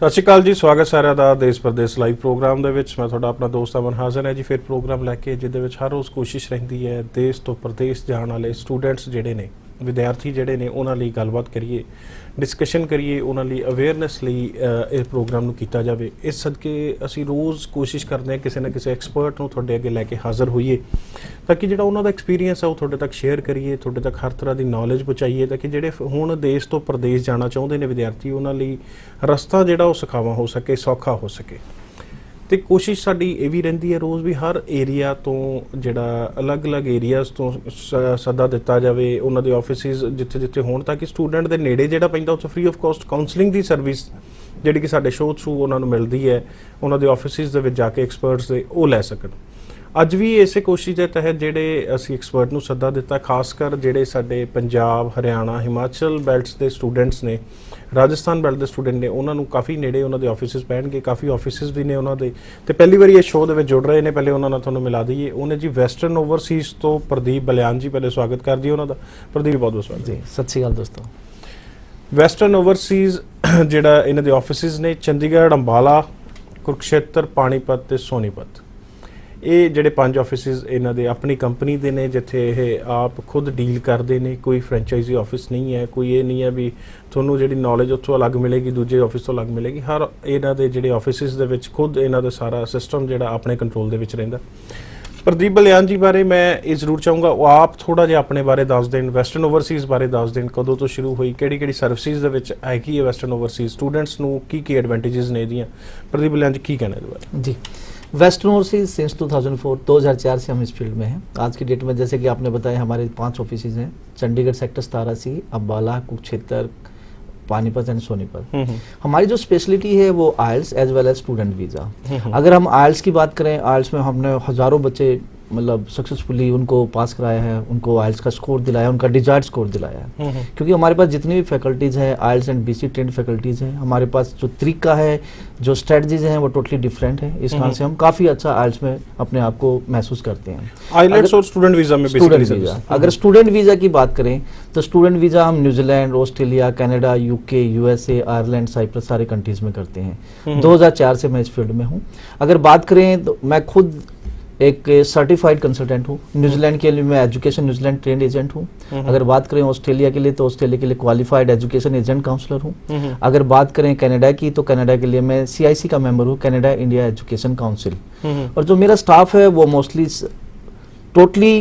सत श्री अकाल जी, स्वागत सारिਆਂ ਦਾ देश प्रदेश लाइव प्रोग्राम ਦੇ ਵਿੱਚ। मैं ਤੁਹਾਡਾ अपना दोस्त अमन हाजिर है जी फिर प्रोग्राम लैके, ਜਿਹਦੇ ਵਿੱਚ हर रोज़ कोशिश रहती है देश तो प्रदेश जाने वाले स्टूडेंट्स ਜਿਹੜੇ ਨੇ, विद्यार्थी ਜਿਹੜੇ ਨੇ, ਉਹਨਾਂ ਲਈ ਗੱਲਬਾत करिए, डिस्कशन करिए, ਉਹਨਾਂ ਲਈ अवेयरनेस ਲਈ ਇਹ प्रोग्राम ਨੂੰ ਕੀਤਾ ਜਾਵੇ। ਇਸ ਸਦਕੇ ਅਸੀਂ रोज़ कोशिश करते हैं ਕਿਸੇ ਨਾ ਕਿਸੇ एक्सपर्ट ਨੂੰ ਤੁਹਾਡੇ ਅੱਗੇ ਲੈ ਕੇ ਹਾਜ਼ਰ ਹੋਈਏ, ਤਾਂ ਕਿ ਜਿਹੜਾ ਉਹਨਾਂ ਦਾ ਐਕਸਪੀਰੀਅੰਸ ਹੈ ਉਹ ਤੁਹਾਡੇ ਤੱਕ ਸ਼ੇਅਰ ਕਰੀਏ, ਤੁਹਾਡੇ ਤੱਕ ਹਰ ਤਰ੍ਹਾਂ ਦੀ ਨੌਲੇਜ ਪਹੁੰਚਾਈਏ, ਤਾਂ ਕਿ ਜਿਹੜੇ ਹੁਣ ਦੇਸ਼ ਤੋਂ ਪ੍ਰਦੇਸ਼ ਜਾਣਾ ਚਾਹੁੰਦੇ ਨੇ ਵਿਦਿਆਰਥੀ, ਉਹਨਾਂ ਲਈ ਰਸਤਾ ਜਿਹੜਾ ਉਹ ਸੁਖਾਵਾਂ ਹੋ ਸਕੇ, ਸੌਖਾ ਹੋ ਸਕੇ। ਤੇ ਕੋਸ਼ਿਸ਼ ਸਾਡੀ ਇਹ ਵੀ ਰਹਿੰਦੀ ਹੈ ਰੋਜ਼ ਵੀ ਹਰ ਏਰੀਆ ਤੋਂ ਜਿਹੜਾ ਅਲੱਗ-ਅਲੱਗ ਏਰੀਆਜ਼ ਤੋਂ ਸੱਦਾ ਦਿੱਤਾ ਜਾਵੇ, ਉਹਨਾਂ ਦੇ ਆਫਿਸਿਸ ਜਿੱਥੇ ਹੋਣ, ਤਾਂ ਕਿ ਸਟੂਡੈਂਟ ਦੇ ਨੇੜੇ ਜਿਹੜਾ ਪੈਂਦਾ ਉੱਥੇ free of cost counselling the service ਜਿਹੜੀ ਕਿ ਸਾਡੇ ਸ਼ੋਅ ਥਰੂ ਉਹਨਾਂ ਨੂੰ ਮਿਲਦੀ ਹੈ, ਉਹਨਾਂ ਦੇ ਆਫਿਸਿਸ ਦੇ ਵਿੱਚ ਜਾ ਕੇ ਐਕਸਪਰਟਸ ਦੇ ਉਹ ਲੈ ਸਕਣ। ਅੱਜ ਵੀ ਇਸੇ ਕੋਸ਼ਿਸ਼ ਦੇ ਤਹਿਤ ਜਿਹੜੇ ਅਸੀਂ ਐਕਸਪਰਟ ਨੂੰ ਸੱਦਾ ਦਿੱਤਾ, ਖਾਸ ਕਰ ਜਿਹੜੇ ਸਾਡੇ ਪੰਜਾਬ, ਹਰਿਆਣਾ, ਹਿਮਾਚਲ ਬੈਲਟਸ ਦੇ ਸਟੂਡੈਂਟਸ ਨੇ, ਰਾਜਸਥਾਨ ਬੈਲਟ ਦੇ ਸਟੂਡੈਂਟ ਨੇ, ਉਹਨਾਂ ਨੂੰ ਕਾਫੀ ਨੇੜੇ ਉਹਨਾਂ ਦੇ ਆਫਿਸਿਸ ਪੈਣਗੇ, ਕਾਫੀ ਆਫਿਸਿਸ ਵੀ ਨੇ ਉਹਨਾਂ ਦੇ, ਤੇ ਪਹਿਲੀ ਵਾਰੀ ਇਹ ਸ਼ੋਅ ਦੇ ਵਿੱਚ ਜੁੜ ਰਹੇ ਨੇ। ਪਹਿਲੇ ਉਹਨਾਂ ਨਾਲ ਤੁਹਾਨੂੰ ਮਿਲਾ ਦਈਏ, ਉਹਨੇ ਜੀ ਵੈਸਟਰਨ ਓਵਰਸੀਜ਼ ਤੋਂ ਪ੍ਰਦੀਪ ਬਲਿਆਨ ਜੀ, ਪਹਿਲੇ ਸਵਾਗਤ ਕਰਦੀ ਉਹਨਾਂ ਦਾ। ਪ੍ਰਦੀਪ ਬਹੁਤ ਬਹੁਤ ਸਵਾਗਤ ਜੀ। ਸਤਿ ਸ਼੍ਰੀ ਅਕਾਲ ਦੋਸਤੋ। ਵੈਸਟਰਨ ਓਵਰਸੀਜ਼ ਜਿਹੜਾ ਇਹਨਾਂ ਦੇ ਆਫਿਸਿਸ ਨੇ ਚੰਡੀਗੜ੍ਹ, ਅੰਬਾਲਾ, ਕੁਰੂਕਸ਼ੇਤਰ, ਪਾਣੀਪਤ ਤੇ ਸੋਨੀਪਤ। ਇਹ ਜਿਹੜੇ 5 ਆਫਿਸਿਸ ਇਹਨਾਂ ਦੇ ਆਪਣੀ ਕੰਪਨੀ ਦੇ ਨੇ, ਜਿੱਥੇ ਇਹ ਆਪ ਖੁਦ ਡੀਲ ਕਰਦੇ ਨੇ। ਕੋਈ ਫਰੈਂਚਾਈਜ਼ੀ ਆਫਿਸ ਨਹੀਂ ਹੈ, ਕੋਈ ਇਹ ਨਹੀਂ ਹੈ ਵੀ ਤੁਹਾਨੂੰ ਜਿਹੜੀ ਨੌਲੇਜ ਉੱਥੋਂ ਅਲੱਗ ਮਿਲੇਗੀ, ਦੂਜੇ ਆਫਿਸ ਤੋਂ ਅਲੱਗ ਮਿਲੇਗੀ। ਹਰ ਇਹਨਾਂ ਦੇ ਜਿਹੜੇ ਆਫਿਸਿਸ ਦੇ ਵਿੱਚ ਖੁਦ ਇਹਨਾਂ ਦਾ ਸਾਰਾ ਸਿਸਟਮ ਜਿਹੜਾ ਆਪਣੇ ਕੰਟਰੋਲ ਦੇ ਵਿੱਚ ਰਹਿੰਦਾ। ਪ੍ਰਦੀਪ ਬਲਿਆਨ ਜੀ ਬਾਰੇ ਮੈਂ ਇਹ ਜ਼ਰੂਰ ਚਾਹੂੰਗਾ ਉਹ ਆਪ ਥੋੜ੍ਹਾ ਜਿਹਾ ਆਪਣੇ ਬਾਰੇ ਦੱਸ ਦੇਣ, ਵੈਸਟਰਨ ਓਵਰਸੀਜ਼ ਬਾਰੇ ਦੱਸ ਦੇਣ, ਕਦੋਂ ਤੋਂ ਸ਼ੁਰੂ ਹੋਈ, ਕਿਹੜੀ ਸਰਵਿਸਿਜ਼ ਦੇ ਵਿੱਚ ਹੈਗੀ ਹੈ ਵੈਸਟਰਨ ਓਵਰਸੀਜ਼, ਸਟੂडेंट्स ਨੂੰ ਕੀ ਐਡਵਾਂटेजेस ने ਇਹਦੀਆਂ। ਪ੍ਰਦੀਪ ਬਲਿਆन जी ਕੀ कहना है इस बारे? जी, वेस्टर्न ओवरसीज सिंस 2004 से हम इस फील्ड में हैं। आज की डेट में जैसे कि आपने बताया हमारे 5 ऑफिस हैं, Chandigarh sector 17 C, Ambala, Kurukshetra, Panipat and Sonipat. हमारी जो स्पेशलिटी है वो IELTS as well as student visa. अगर हम आइल्स की बात करें, आइल्स में हमने हज़ारों बच्चे मतलब सक्सेसफुली उनको पास कराया है, उनको आइल्स का स्कोर दिलाया, उनका डिजायर्ड स्कोर दिलाया है। क्योंकि हमारे पास जितनी भी फैकल्टीज़ हैं, आइल्स एंड बीसी ट्रेंड फैकल्टीज़ हैं, हमारे पास जो तरीका है, जो स्ट्रेटजीज हैं वो टोटली डिफरेंट है। इस कारण से हम काफ़ी अच्छा आइल्स में अपने आप को महसूस करते हैं। आइलेट्स और स्टूडेंट वीज़ा में स्टूडेंट वीज़ा, अगर स्टूडेंट वीज़ा की बात करें तो स्टूडेंट वीज़ा हम New Zealand, Australia, Canada, UK, USA, Ireland, Cyprus सारे कंट्रीज़ में करते हैं। 2004 से मैं इस फील्ड में हूँ। अगर बात करें तो मैं खुद एक सर्टिफाइड कंसल्टेंट हूँ। न्यूजीलैंड के लिए मैं एजुकेशन न्यूजीलैंड ट्रेंड एजेंट हूँ। अगर बात करें ऑस्ट्रेलिया के लिए तो ऑस्ट्रेलिया के लिए क्वालिफाइड एजुकेशन एजेंट काउंसलर हूँ। अगर बात करें कनाडा की तो कनाडा के लिए मैं CIC का मेंबर हूँ, कनाडा इंडिया एजुकेशन काउंसिल। और जो मेरा स्टाफ है वो मोस्टली टोटली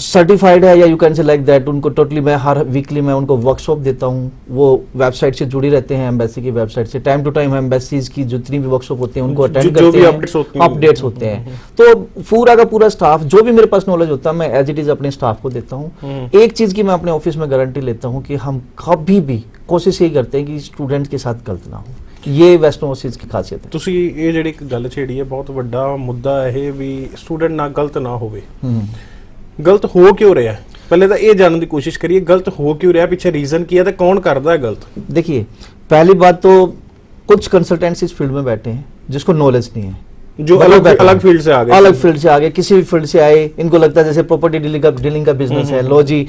सर्टिफाइड है, या you can say like that. उनको टोटली मैं हर वीकली मैं उनको वर्कशॉप देता हूँ। वो वेबसाइट से जुड़ी रहते हैं, एम्बेसी की वेबसाइट से। टाइम टू टाइम एम्बेसीज की जितनी भी वर्कशॉप होते हैं उनको अटेंड करते हैं, अपडेट्स होते हैं। तो पूरा का पूरा स्टाफ जो भी मेरे पास नॉलेज होता है मैं एज इट इज अपने स्टाफ को देता हूँ। एक चीज की मैं अपने ऑफिस में गारंटी लेता हूँ कि हम कभी भी कोशिश यही करते हैं कि स्टूडेंट के साथ गलत ना हो। ये वेस्टर्न ओवरसीज की खासियत है। ਤੁਸੀਂ ਇਹ ਜਿਹੜੀ ਇੱਕ ਗੱਲ ਛੇੜੀ ਹੈ, ਬਹੁਤ ਵੱਡਾ ਮੁੱਦਾ ਇਹ ਵੀ ਸਟੂਡੈਂਟ ਨਾਲ ਗਲਤ ਨਾ ਹੋਵੇ। गलत हो क्यों रहा है, पहले तो ये जानने की कोशिश करिए गलत हो क्यों रहा है, पीछे रीजन क्या है, कौन करता है गलत। देखिए, पहली बात तो कुछ कंसल्टेंट्स इस फील्ड में बैठे हैं जिसको नॉलेज नहीं है, जो अलग फील्ड से आ गए, अलग फील्ड से आ गए, किसी भी फील्ड से आए। इनको लगता है जैसे प्रॉपर्टी डीलिंग का बिजनेस है, लो जी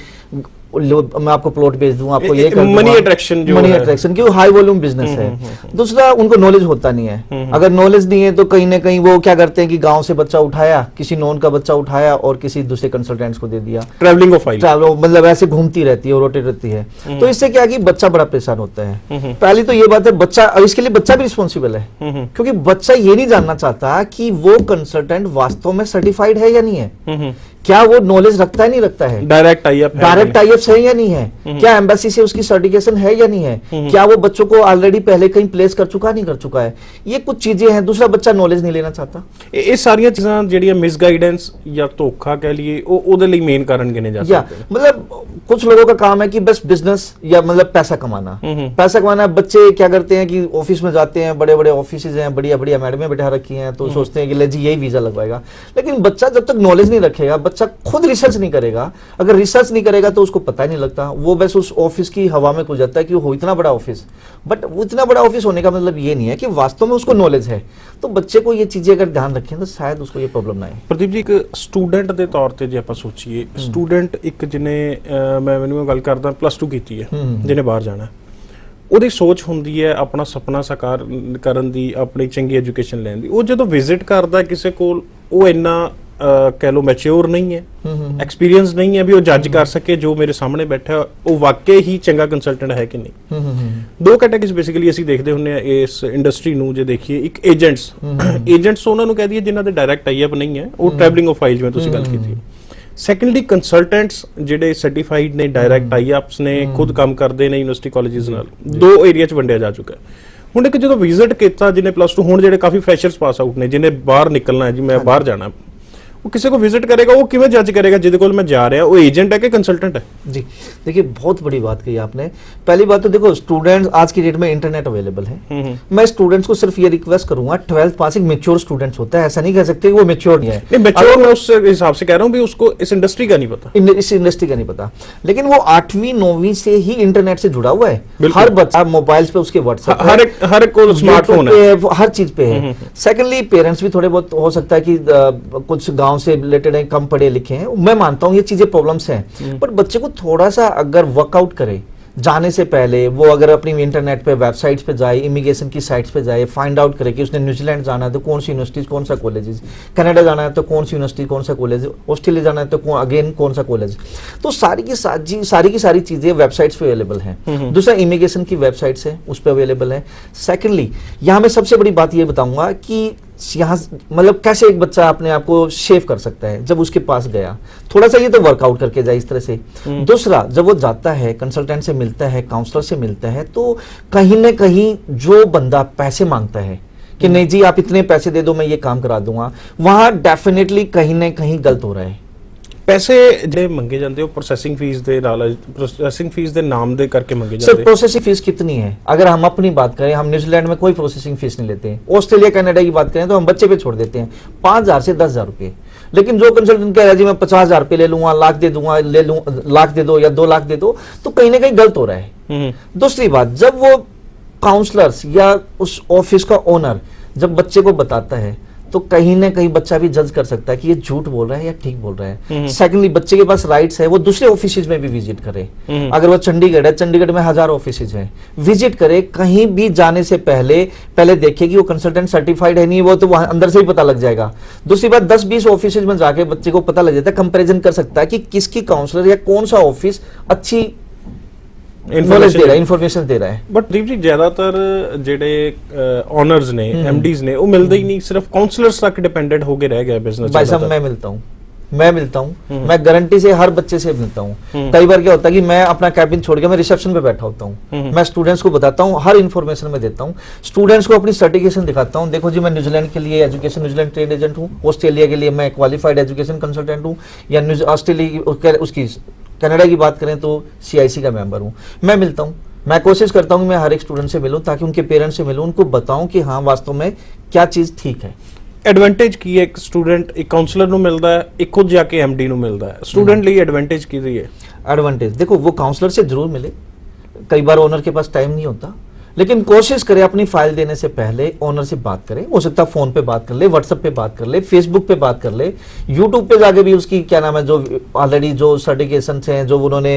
मैं आपको प्लॉट बेच दूं, आपको ये कर मनी अट्रैक्शन की वो हाई वॉल्यूम बिजनेस है। दूसरा, उनको नॉलेज होता नहीं है। अगर नॉलेज नहीं है तो कहीं ना कहीं वो क्या करते हैं कि गांव से बच्चा उठाया, किसी नॉन का बच्चा उठाया और किसी दूसरे कंसल्टेंट्स को दे दिया। ट्रैवलिंग ऑफ फाइल, मतलब ऐसे घूमती रहती है, रोटेट रहती है। तो इससे क्या कि बच्चा बड़ा परेशान होता है। पहली तो ये बात है, बच्चा, इसके लिए बच्चा भी रिस्पॉन्सिबल है, क्योंकि बच्चा ये नहीं जानना चाहता कि वो कंसल्टेंट वास्तव में सर्टिफाइड है या नहीं है, क्या वो नॉलेज रखता है नहीं रखता है, डायरेक्ट टाइप है या नहीं है, क्या एम्बेसी से उसकी सर्टिफिकेशन है या नहीं है, क्या वो बच्चों को ऑलरेडी पहले कहीं प्लेस कर चुका नहीं कर चुका है। ये कुछ चीजें हैं। दूसरा, बच्चा नॉलेज नहीं लेना चाहता। ये सारी चीज़ां ਜਿਹੜੀਆਂ मिसगाइडेंस या धोखा कह लिए ਉਹਦੇ ਲਈ मेन कारण गिने जा सकते हैं। मतलब कुछ लोगों का काम है कि बस बिजनेस या मतलब पैसा कमाना, पैसा कमाना। बच्चे क्या करते हैं कि ऑफिस में जाते हैं, बड़े बड़े ऑफिस हैं, बढ़िया बढ़िया मैडमें बैठा रखी हैं, तो सोचते हैं कि ले जी यही वीजा लगवाएगा। लेकिन बच्चा जब तक नॉलेज नहीं रखेगा, बच्चा खुद रिसर्च नहीं करेगा। अगर रिसर्च नहीं करेगा तो उसको पता ही नहीं लगता, वो बस उस ऑफिस की हवा में खो जाता है कि वो इतना बड़ा ऑफिस। बट इतना बड़ा ऑफिस होने का मतलब ये नहीं है कि वास्तव में उसको नॉलेज है। तो बच्चे को ये चीजें अगर ध्यान रखें तो शायद उसको ये प्रॉब्लम ना आए। प्रदीप जी, एक स्टूडेंट के तौर पर जो आप सोचिए, स्टूडेंट एक जिन्हें मैं गल करदा +2 की है, जिन्हें बाहर जाना, ਉਹਦੀ ਸੋਚ ਹੁੰਦੀ ਹੈ ਆਪਣਾ ਸੁਪਨਾ ਸਾਕਾਰ ਕਰਨ ਦੀ, ਆਪਣੀ ਚੰਗੀ ਐਜੂਕੇਸ਼ਨ ਲੈਣ ਦੀ। ਉਹ ਜਦੋਂ ਵਿਜ਼ਿਟ ਕਰਦਾ ਕਿਸੇ ਕੋਲ, ਉਹ ਇੰਨਾ ਕਹਿ ਲਓ ਮੈਚਿਓਰ ਨਹੀਂ ਹੈ, ਐਕਸਪੀਰੀਅੰਸ ਨਹੀਂ ਹੈ ਵੀ ਉਹ ਜੱਜ ਕਰ ਸਕੇ ਜੋ ਮੇਰੇ ਸਾਹਮਣੇ ਬੈਠਾ ਉਹ ਵਾਕਈ ਹੀ ਚੰਗਾ ਕੰਸਲਟੈਂਟ ਹੈ ਕਿ ਨਹੀਂ। ਦੋ ਕੈਟਾਗਰੀਜ਼ ਬੇਸਿਕਲੀ ਅਸੀਂ ਦੇਖਦੇ ਹੁੰਦੇ ਆ ਇਸ ਇੰਡਸਟਰੀ ਨੂੰ ਜੇ ਦੇਖੀਏ। ਇੱਕ ਏਜੰਟਸ ਉਹਨਾਂ ਨੂੰ ਕਹਿ ਦਈਏ ਜਿਨ੍ਹਾਂ ਦੇ ਡਾਇਰੈਕਟ ਟਾਈ ਅਪ ਨਹੀਂ ਹੈ, ਉਹ ਟਰੈਵਲਿੰਗ ਆਫ ਫਾਈਲ ਜਿਵੇਂ ਤੁਸੀਂ ਗੱਲ ਕੀਤੀ। ਸੈਕੰਡਲੀ ਕੰਸਲਟੈਂਟਸ ਜਿਹੜੇ ਸਰਟੀਫਾਈਡ ਨੇ, ਡਾਇਰੈਕਟ ਟਾਈ ਅਪਸ ਨੇ, ਖੁਦ ਕੰਮ ਕਰਦੇ ਨੇ ਯੂਨੀਵਰਸਿਟੀ ਕਾਲਜਿਸ ਨਾਲ। ਦੋ ਏਰੀਆ 'ਚ ਵੰਡਿਆ ਜਾ ਚੁੱਕਾ ਹੈ। ਹੁਣ ਇੱਕ ਜਦੋਂ ਵਿਜ਼ਿਟ ਕੀਤਾ ਜਿਹਨੇ +2, ਹੁਣ ਜਿਹੜੇ ਕਾਫੀ ਫਰੈਸ਼ਰਸ ਪਾਸ ਆਊਟ ਨੇ ਜਿਹਨੇ ਬਾਹਰ ਨਿਕਲਣਾ ਹੈ ਜੀ ਮੈਂ ਬਾਹਰ ਜਾਣਾ, वो किसी को विजिट करेगा, वो किवें जज करेगा जिहदे कोल मैं जा रहा, वो एजेंट है कि कंसल्टेंट है? जी देखिए बहुत बड़ी बात कही आपने। पहली बात तो देखो स्टूडेंट्स आज की डेट में इंटरनेट अवेलेबल है। मैं स्टूडेंट्स को सिर्फ ये रिक्वेस्ट करूंगा, 12th पास एक मैच्योर स्टूडेंट्स होता है, ऐसा नहीं कह सकते कि वो मैच्योर नहीं है। नहीं मैच्योर मैं उस हिसाब से कह रहा हूं भी उसको इस इंडस्ट्री का नहीं पता, इस इंडस्ट्री का नहीं पता, लेकिन वो 8वीं 9वीं से ही इंटरनेट से जुड़ा हुआ है। हर बच्चा मोबाइल पे उसके व्हाट्सएप हर एक को स्मार्टफोन है, हर चीज पे है। सेकेंडली पेरेंट्स भी थोड़े बहुत हो सकता है कि कुछ गांव से रिलेटेड है, कम पढ़े लिखे हैं, मैं मानता हूं ये चीजें प्रॉब्लम्स हैं, पर बच्चे को थोड़ा सा अगर वर्कआउट करे जाने से पहले, वो अगर अपनी इंटरनेट पे वेबसाइट्स पे जाए, इमिग्रेशन की साइट्स पे जाए, फाइंड आउट करे कि उसने न्यूजीलैंड जाना है तो कौन सी यूनिवर्सिटीज कौन सा कॉलेज, कनाडा जाना है तो कौन सी यूनिवर्सिटी कौन सा कॉलेज, ऑस्ट्रेलिया जाना है तो अगेन कौन सा कॉलेज, तो सारी की सारी चीजें वेबसाइट्स पे अवेलेबल हैं। दूसरा इमिग्रेशन की वेबसाइट्स है उस पर अवेलेबल है। सेकेंडली यहाँ मैं सबसे बड़ी बात ये बताऊंगा कि यहाँ मतलब कैसे एक बच्चा अपने आप को शेव कर सकता है जब उसके पास गया, थोड़ा सा ये तो वर्कआउट करके जाए इस तरह से। दूसरा जब वो जाता है कंसल्टेंट से मिलता है, काउंसलर से मिलता है, तो कहीं ना कहीं जो बंदा पैसे मांगता है कि नहीं जी आप इतने पैसे दे दो मैं ये काम करा दूंगा, वहां डेफिनेटली कहीं ना कहीं गलत हो रहा है। पैसे ਜਿਹੜੇ ਮੰਗੇ ਜਾਂਦੇ ਉਹ प्रोसेसिंग फीस ਦੇ ਨਾਲ, प्रोसेसिंग फीस ਦੇ नाम ਦੇ करके मंगे जाते हैं। सर प्रोसेसिंग फीस कितनी है? अगर हम अपनी बात करें, हम न्यूजीलैंड में कोई प्रोसेसिंग फीस नहीं लेते हैं। ऑस्ट्रेलिया कनाडा की बात करें तो हम बच्चे पे छोड़ देते हैं 5,000 से 10,000 रुपए। लेकिन जो कंसल्टेंट कह रहा है जी मैं 50,000 रुपए ले लूंगा, लाख दे दूंगा, ले लूं, लाख दे दो या 2 लाख दे दो, तो कहीं ना कहीं गलत हो रहा है। दूसरी बात, जब वो काउंसलर्स या उस ऑफिस का ओनर जब बच्चे को बताता है तो कहीं ना कहीं बच्चा भी जज कर सकता है कि ये झूठ बोल रहा है या ठीक बोल रहा है। सेकंडली बच्चे के पास राइट्स है वो दूसरे ऑफिसेज में भी विजिट करे। अगर वो चंडीगढ़ है, चंडीगढ़ में 1000 ऑफिसेज हैं, विजिट करे। कहीं भी जाने से पहले देखे कि वो कंसल्टेंट सर्टिफाइड है नहीं, वो तो वहां अंदर से ही पता लग जाएगा। दूसरी बात 10-20 ऑफिसेज में जाके बच्चे को पता लग जाता है, कंपेरिजन कर सकता है कि किसकी काउंसलर या कौन सा ऑफिस अच्छी नॉलेज दे रहा है, इन्फॉर्मेशन दे रहा है। बट दीप जी ज्यादातर ਜਿਹੜੇ ऑनर्स ने, एमडीज ने, वो मिलते ही नहीं, सिर्फ काउंसलर्स तक डिपेंडेंट होके रह गया बिजनेस। भाई साहब मैं मिलता हूँ, मैं गारंटी से हर बच्चे से मिलता हूँ। कई बार क्या होता है कि मैं अपना कैबिन छोड़ के मैं रिसेप्शन पे बैठा होता हूँ, मैं स्टूडेंट्स को बताता हूँ, हर इन्फॉर्मेशन में देता हूँ, स्टूडेंट्स को अपनी सर्टिफिकेशन दिखाता हूँ। देखो जी मैं न्यूजीलैंड के लिए एजुकेशन न्यूजीलैंड ट्रेड एजेंट हूँ, ऑस्ट्रेलिया के लिए मैं क्वालिफाइड एजुकेशन कंसल्टेंट हूँ, या ऑस्ट्रेलिया उसकी कनाडा की बात करें तो CIC का मेंबर हूँ। मैं मिलता हूँ, मैं कोशिश करता हूँ मैं हर एक स्टूडेंट से मिलूं ताकि उनके पेरेंट्स से मिलूं, उनको बताऊं कि हाँ वास्तव में क्या चीज ठीक है। एडवांटेज की है, एक स्टूडेंट एक काउंसलर ਨੂੰ ਮਿਲਦਾ ਹੈ, ਇੱਕ ਖੁਦ ਜਾ ਕੇ MD ਨੂੰ ਮਿਲਦਾ ਹੈ, स्टूडेंट ਲਈ एडवांटेज की रही है? एडवांटेज देखो वो काउंसलर से जरूर मिले, कई बार ओनर के पास टाइम नहीं होता, लेकिन कोशिश करें अपनी फाइल देने से पहले ओनर से बात करें। हो सकता है फोन पे बात कर ले, व्हाट्सएप पे बात कर ले, फेसबुक पे बात कर ले, यूट्यूब पे जाके भी उसकी क्या नाम है जो ऑलरेडी जो सर्टिफिकेशन हैं जो उन्होंने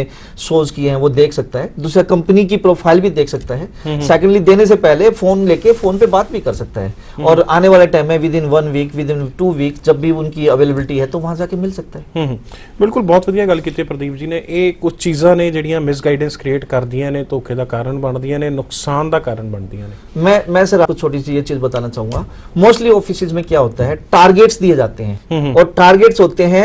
शोज किए हैं वो देख सकता है। दूसरा कंपनी की प्रोफाइल भी देख सकता है। सेकेंडली देने से पहले फोन लेके फोन पे बात भी कर सकता है, और आने वाले टाइम में within 1 week, within 2 week जब भी उनकी अवेलेबिलिटी है तो वहां जाके मिल सकता है। बिल्कुल बहुत ਵਧੀਆ ਗੱਲ ਕੀਤੀ प्रदीप जी ने। ਇਹ ਕੁਝ ਚੀਜ਼ਾਂ ਨੇ ਜਿਹੜੀਆਂ ਮਿਸਗਾਈਡੈਂਸ ਕ੍ਰੀਏਟ ਕਰਦੀਆਂ ਨੇ, ਧੋਖੇ ਦਾ ਕਾਰਨ ਬਣਦੀਆਂ ਨੇ, ਨੁਕਸਾਨ ਦਾ ਕਾਰਨ ਬਣਦੀਆਂ ਨੇ। मैं सर आपको छोटी सी ये चीज बताना चाहूंगा। मोस्टली ऑफिसेज में क्या होता है, टारगेट्स दिए जाते हैं, और टारगेट्स होते हैं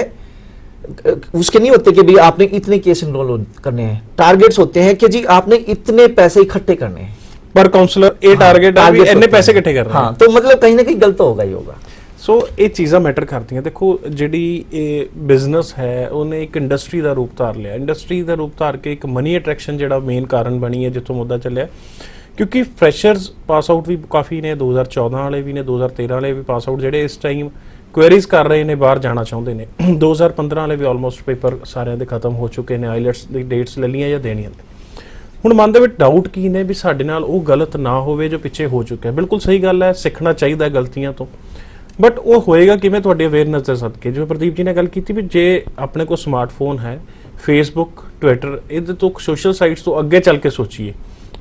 उसके नहीं होते कि भाई आपने इतने केस इनरोल करने हैं, टारगेट्स होते हैं कि जी आपने इतने पैसे इकट्ठे करने हैं पर काउंसलर ए टारगेट है इतने पैसे इकट्ठे कर रहे हैं। हाँ, तो मतलब कहीं ना कहीं गलत होगा ही होगा। ਸੋ ਇਹ ਚੀਜ਼ਾਂ ਮੈਟਰ ਕਰਦੀਆਂ। ਦੇਖੋ ਜਿਹੜੀ ਇਹ ਬਿਜ਼ਨਸ ਹੈ ਉਹਨੇ ਇੱਕ ਇੰਡਸਟਰੀ ਦਾ ਰੂਪ ਧਾਰ ਲਿਆ, ਇੰਡਸਟਰੀ ਦਾ ਰੂਪ ਧਾਰ ਕੇ ਇੱਕ ਮਨੀ ਅਟਰੈਕਸ਼ਨ ਜਿਹੜਾ ਮੇਨ ਕਾਰਨ ਬਣੀ ਹੈ ਜਿੱਥੋਂ ਮੁੱਦਾ ਚੱਲਿਆ, ਕਿਉਂਕਿ ਫਰੈਸ਼ਰਸ ਪਾਸ ਆਊਟ ਵੀ ਕਾਫੀ ਨੇ, 2014 ਵਾਲੇ ਵੀ ਨੇ, 2013 ਵਾਲੇ ਵੀ ਪਾਸ ਆਊਟ ਜਿਹੜੇ ਇਸ ਟਾਈਮ ਕੁਐਰੀਜ਼ ਕਰ ਰਹੇ ਨੇ, ਬਾਹਰ ਜਾਣਾ ਚਾਹੁੰਦੇ ਨੇ। 2015 ਵਾਲੇ ਵੀ ਆਲਮੋਸਟ ਪੇਪਰ ਸਾਰਿਆਂ ਦੇ ਖਤਮ ਹੋ ਚੁੱਕੇ ਨੇ, ਆਈਲੈਟਸ ਦੀ ਡੇਟਸ ਲੈ ਲਈਆਂ ਜਾਂ ਦੇਣੀਆਂ ਨੇ। ਹੁਣ ਮਨ ਦੇ ਵਿੱਚ ਡਾਊਟ ਕੀ ਨੇ ਵੀ ਸਾਡੇ ਨਾਲ ਉਹ ਗਲਤ ਨਾ ਹੋਵੇ ਜੋ ਪਿੱਛੇ ਹੋ ਚੁੱਕਿਆ। ਬਿਲਕੁਲ ਸਹੀ ਗੱਲ ਹੈ, ਸਿੱਖਣਾ ਚਾਹੀਦਾ ਗਲਤੀਆਂ ਤੋਂ, बट वो होएगा किमें तुहाडी अवेयरनेस दे सदके। जो प्रदीप जी ने गल की भी जे अपने को स्मार्टफोन है, फेसबुक, ट्विटर, इहदे तो सोशल साइट्स तो अगे चल के सोचिए,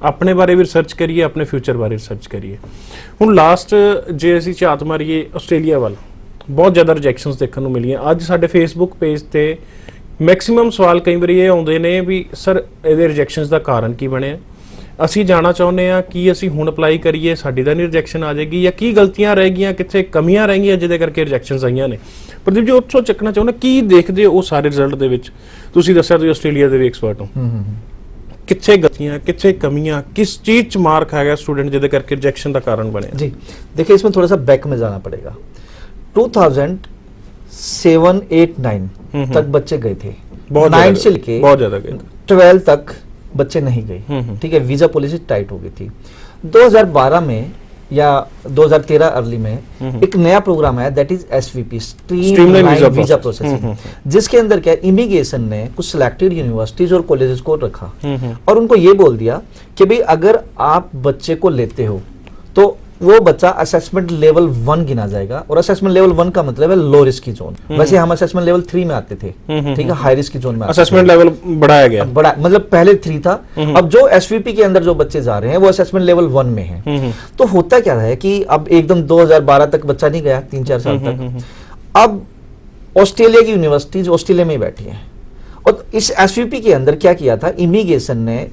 ਆਪਣੇ ਬਾਰੇ ਵੀ ਰਿਸਰਚ ਕਰੀਏ, ਆਪਣੇ ਫਿਊਚਰ ਬਾਰੇ ਰਿਸਰਚ ਕਰੀਏ। ਹੁਣ ਲਾਸਟ ਜੇ ਅਸੀਂ ਝਾਤ ਮਾਰੀਏ ਆਸਟ੍ਰੇਲੀਆ ਵੱਲ, ਬਹੁਤ ਜ਼ਿਆਦਾ ਰਿਜੈਕਸ਼ਨਸ ਦੇਖਣ ਨੂੰ ਮਿਲੀਆਂ। ਅੱਜ ਸਾਡੇ ਫੇਸਬੁੱਕ ਪੇਜ ਤੇ ਮੈਕਸਿਮਮ ਸਵਾਲ ਕਈ ਵਾਰੀ ਇਹ ਆਉਂਦੇ ਨੇ ਵੀ ਸਰ ਇਹਦੇ ਰਿਜੈਕਸ਼ਨਸ ਦਾ ਕਾਰਨ ਕੀ ਬਣਿਆ, ਅਸੀਂ ਜਾਣਾ ਚਾਹੁੰਦੇ ਹਾਂ ਕਿ ਅਸੀਂ ਹੁਣ ਅਪਲਾਈ ਕਰੀਏ ਸਾਡੀ ਤਾਂ ਨਹੀਂ ਰਿਜੈਕਸ਼ਨ ਆ ਜਾਏਗੀ, ਜਾਂ ਕੀ ਗਲਤੀਆਂ ਰਹਿ ਗਈਆਂ, ਕਿੱਥੇ ਕਮੀਆਂ ਰਹਿ ਗਈਆਂ ਜਿਹਦੇ ਕਰਕੇ ਰਿਜੈਕਸ਼ਨਸ ਆਈਆਂ ਨੇ। ਪ੍ਰਦੀਪ ਜੀ ਉੱਥੋਂ ਚੱਕਣਾ ਚਾਹੁੰਦਾ, ਕੀ ਦੇਖਦੇ ਹੋ ਉਹ ਸਾਰੇ ਰਿਜ਼ਲਟ ਦੇ ਵਿੱਚ? ਤੁਸੀਂ ਦੱਸਿਆ ਤੁਸੀਂ ਆਸਟ੍ਰੇਲੀਆ ਦੇ ਵੀ ਐਕਸਪਰਟ ਹੋ, ਕਿੱਥੇ गलतियां, कितने कमियां, किस चीज च मार्क है स्टूडेंट जिसके करके रिजेक्शन का कारण बने? जी देखिए, इसमें थोड़ा सा बैक में जाना पड़ेगा। 2007, 8, 9 तक बच्चे गए थे, 9 से लेके बहुत ज्यादा गए, 12 तक बच्चे नहीं गए। ठीक है, वीजा पॉलिसी टाइट हो गई थी। 2012 में या 2013 अर्ली में एक नया प्रोग्राम है, that is SVP, streamline visa processing, जिसके अंदर क्या इमिग्रेशन ने कुछ सिलेक्टेड यूनिवर्सिटीज और कॉलेजेस को रखा और उनको ये बोल दिया कि भाई अगर आप बच्चे को लेते हो तो वो बच्चा असेसमेंट लेवल 1 गिना जाएगा, और असेसमेंट लेवल 1 का मतलब है लो रिस्क की जोन। वैसे हम असेसमेंट लेवल 3 में आते थे, ठीक है, हाई रिस्क की जोन में असेसमेंट लेवल बढ़ाया गया, बड़ा मतलब पहले 3 था, अब जो एसवीपी के अंदर जो बच्चे जा रहे हैं वो असेसमेंट लेवल 1 में है। तो होता क्या है कि अब एकदम 2012 तक बच्चा नहीं गया, 3-4 साल तक। अब ऑस्ट्रेलिया की यूनिवर्सिटीज ऑस्ट्रेलिया में ही बैठी है, और इस एसवीपी के अंदर क्या किया था, इमिग्रेशन ने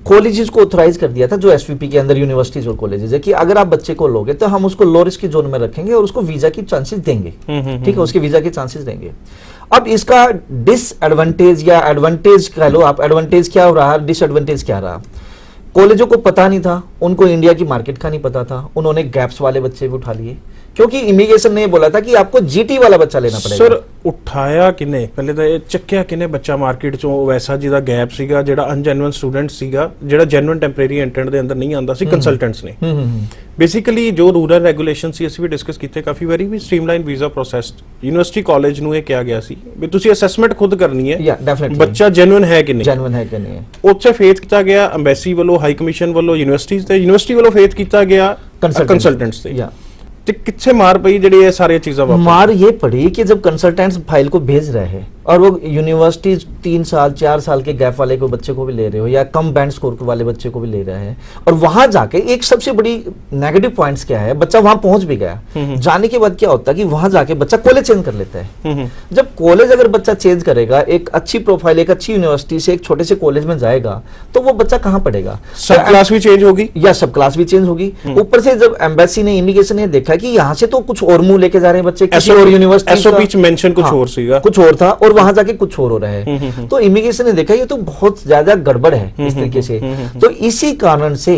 कॉलेजेस को ऑथराइज कर दिया था, जो एसवीपी के अंदर यूनिवर्सिटीज और कॉलेजेस है, कि अगर आप बच्चे को लोगे तो हम उसको लो रिस्क की जोन में रखेंगे और उसको वीजा की चांसेस देंगे। ठीक है, उसके वीजा के चांसेस देंगे। अब इसका डिसएडवांटेज या एडवांटेज कह लो आप, एडवांटेज क्या हो रहा, डिसएडवांटेज क्या रहा? कॉलेजों को पता नहीं था, उनको इंडिया की मार्केट का नहीं पता था, उन्होंने गैप्स वाले बच्चे भी उठा लिए, क्योंकि इमिग्रेशन ने बोला था कि आपको जीटी वाला बच्चा लेना पड़ेगा। सर उठाया किने, पहले तो चक्या किने बच्चा मार्केट चों वैसा जिहदा गैप सीगा, जिहड़ा अनजेन्युइन स्टूडेंट सीगा, जिहड़ा जेन्युइन टैंपरेरी एंट्रेंट दे अंदर नहीं आंदा सी, कंसल्टेंट्स ने बेसिकली जो रूरल रेगुलेशन सी ਅਸੀਂ ਵੀ ਡਿਸਕਸ ਕੀਤੇ ਕਾਫੀ ਵਾਰੀ ਵੀ streamline visa process university college ਨੂੰ ਇਹ ਕਿਹਾ ਗਿਆ ਸੀ ਵੀ ਤੁਸੀਂ ਅਸੈਸਮੈਂਟ ਖੁਦ ਕਰਨੀ ਹੈ, ਬੱਚਾ ਜੈਨੂਇਨ ਹੈ ਕਿ ਨਹੀਂ ਹੈ। ਉੱਥੇ ਫੇਥ ਕੀਤਾ ਗਿਆ ਐਮਬੈਸੀ ਵੱਲੋਂ, ਹਾਈ ਕਮਿਸ਼ਨ ਵੱਲੋਂ ਯੂਨੀਵਰਸਿਟੀਜ਼ ਤੇ, ਯੂਨੀਵਰਸਿਟੀ ਵੱਲੋਂ ਫੇਥ ਕੀਤਾ ਗਿਆ कंसल्टेंट्स से। कितने मार पई जेडी ये सारी चीज़ें वापस? मार ये पड़ी कि जब कंसल्टेंट्स फाइल को भेज रहे हैं और वो यूनिवर्सिटी 3 साल 4 साल के गैप वाले को बच्चे को भी ले रहे हो, या कम बैंड स्कोर वाले बच्चे को भी ले रहे हैं, और वहां जाके एक सबसे बड़ी नेगेटिव पॉइंट्स क्या है, बच्चा वहां पहुंच भी गया, जाने के बाद क्या होता है कि वहां जाके बच्चा कॉलेज चेंज कर लेता है। जब कॉलेज अगर बच्चा चेंज करेगा, एक अच्छी प्रोफाइल, एक अच्छी यूनिवर्सिटी से एक छोटे से कॉलेज में जाएगा, तो वो बच्चा कहां पढ़ेगा? सब क्लास भी चेंज होगी, या सब क्लास भी चेंज होगी। ऊपर से जब एम्बेसी ने, इमिग्रेशन ने देखा कि यहाँ से तो कुछ और मुंह लेके जा रहे हैं बच्चे, किसी और यूनिवर्सिटी एसओपी मेंशन कुछ और सीगा, कुछ और था, और वहां जाके कुछ और हो रहा है। तो इमिग्रेशन ने देखा ये तो बहुत ज्यादा गड़बड़ है इस तरीके से। तो इसी कारण से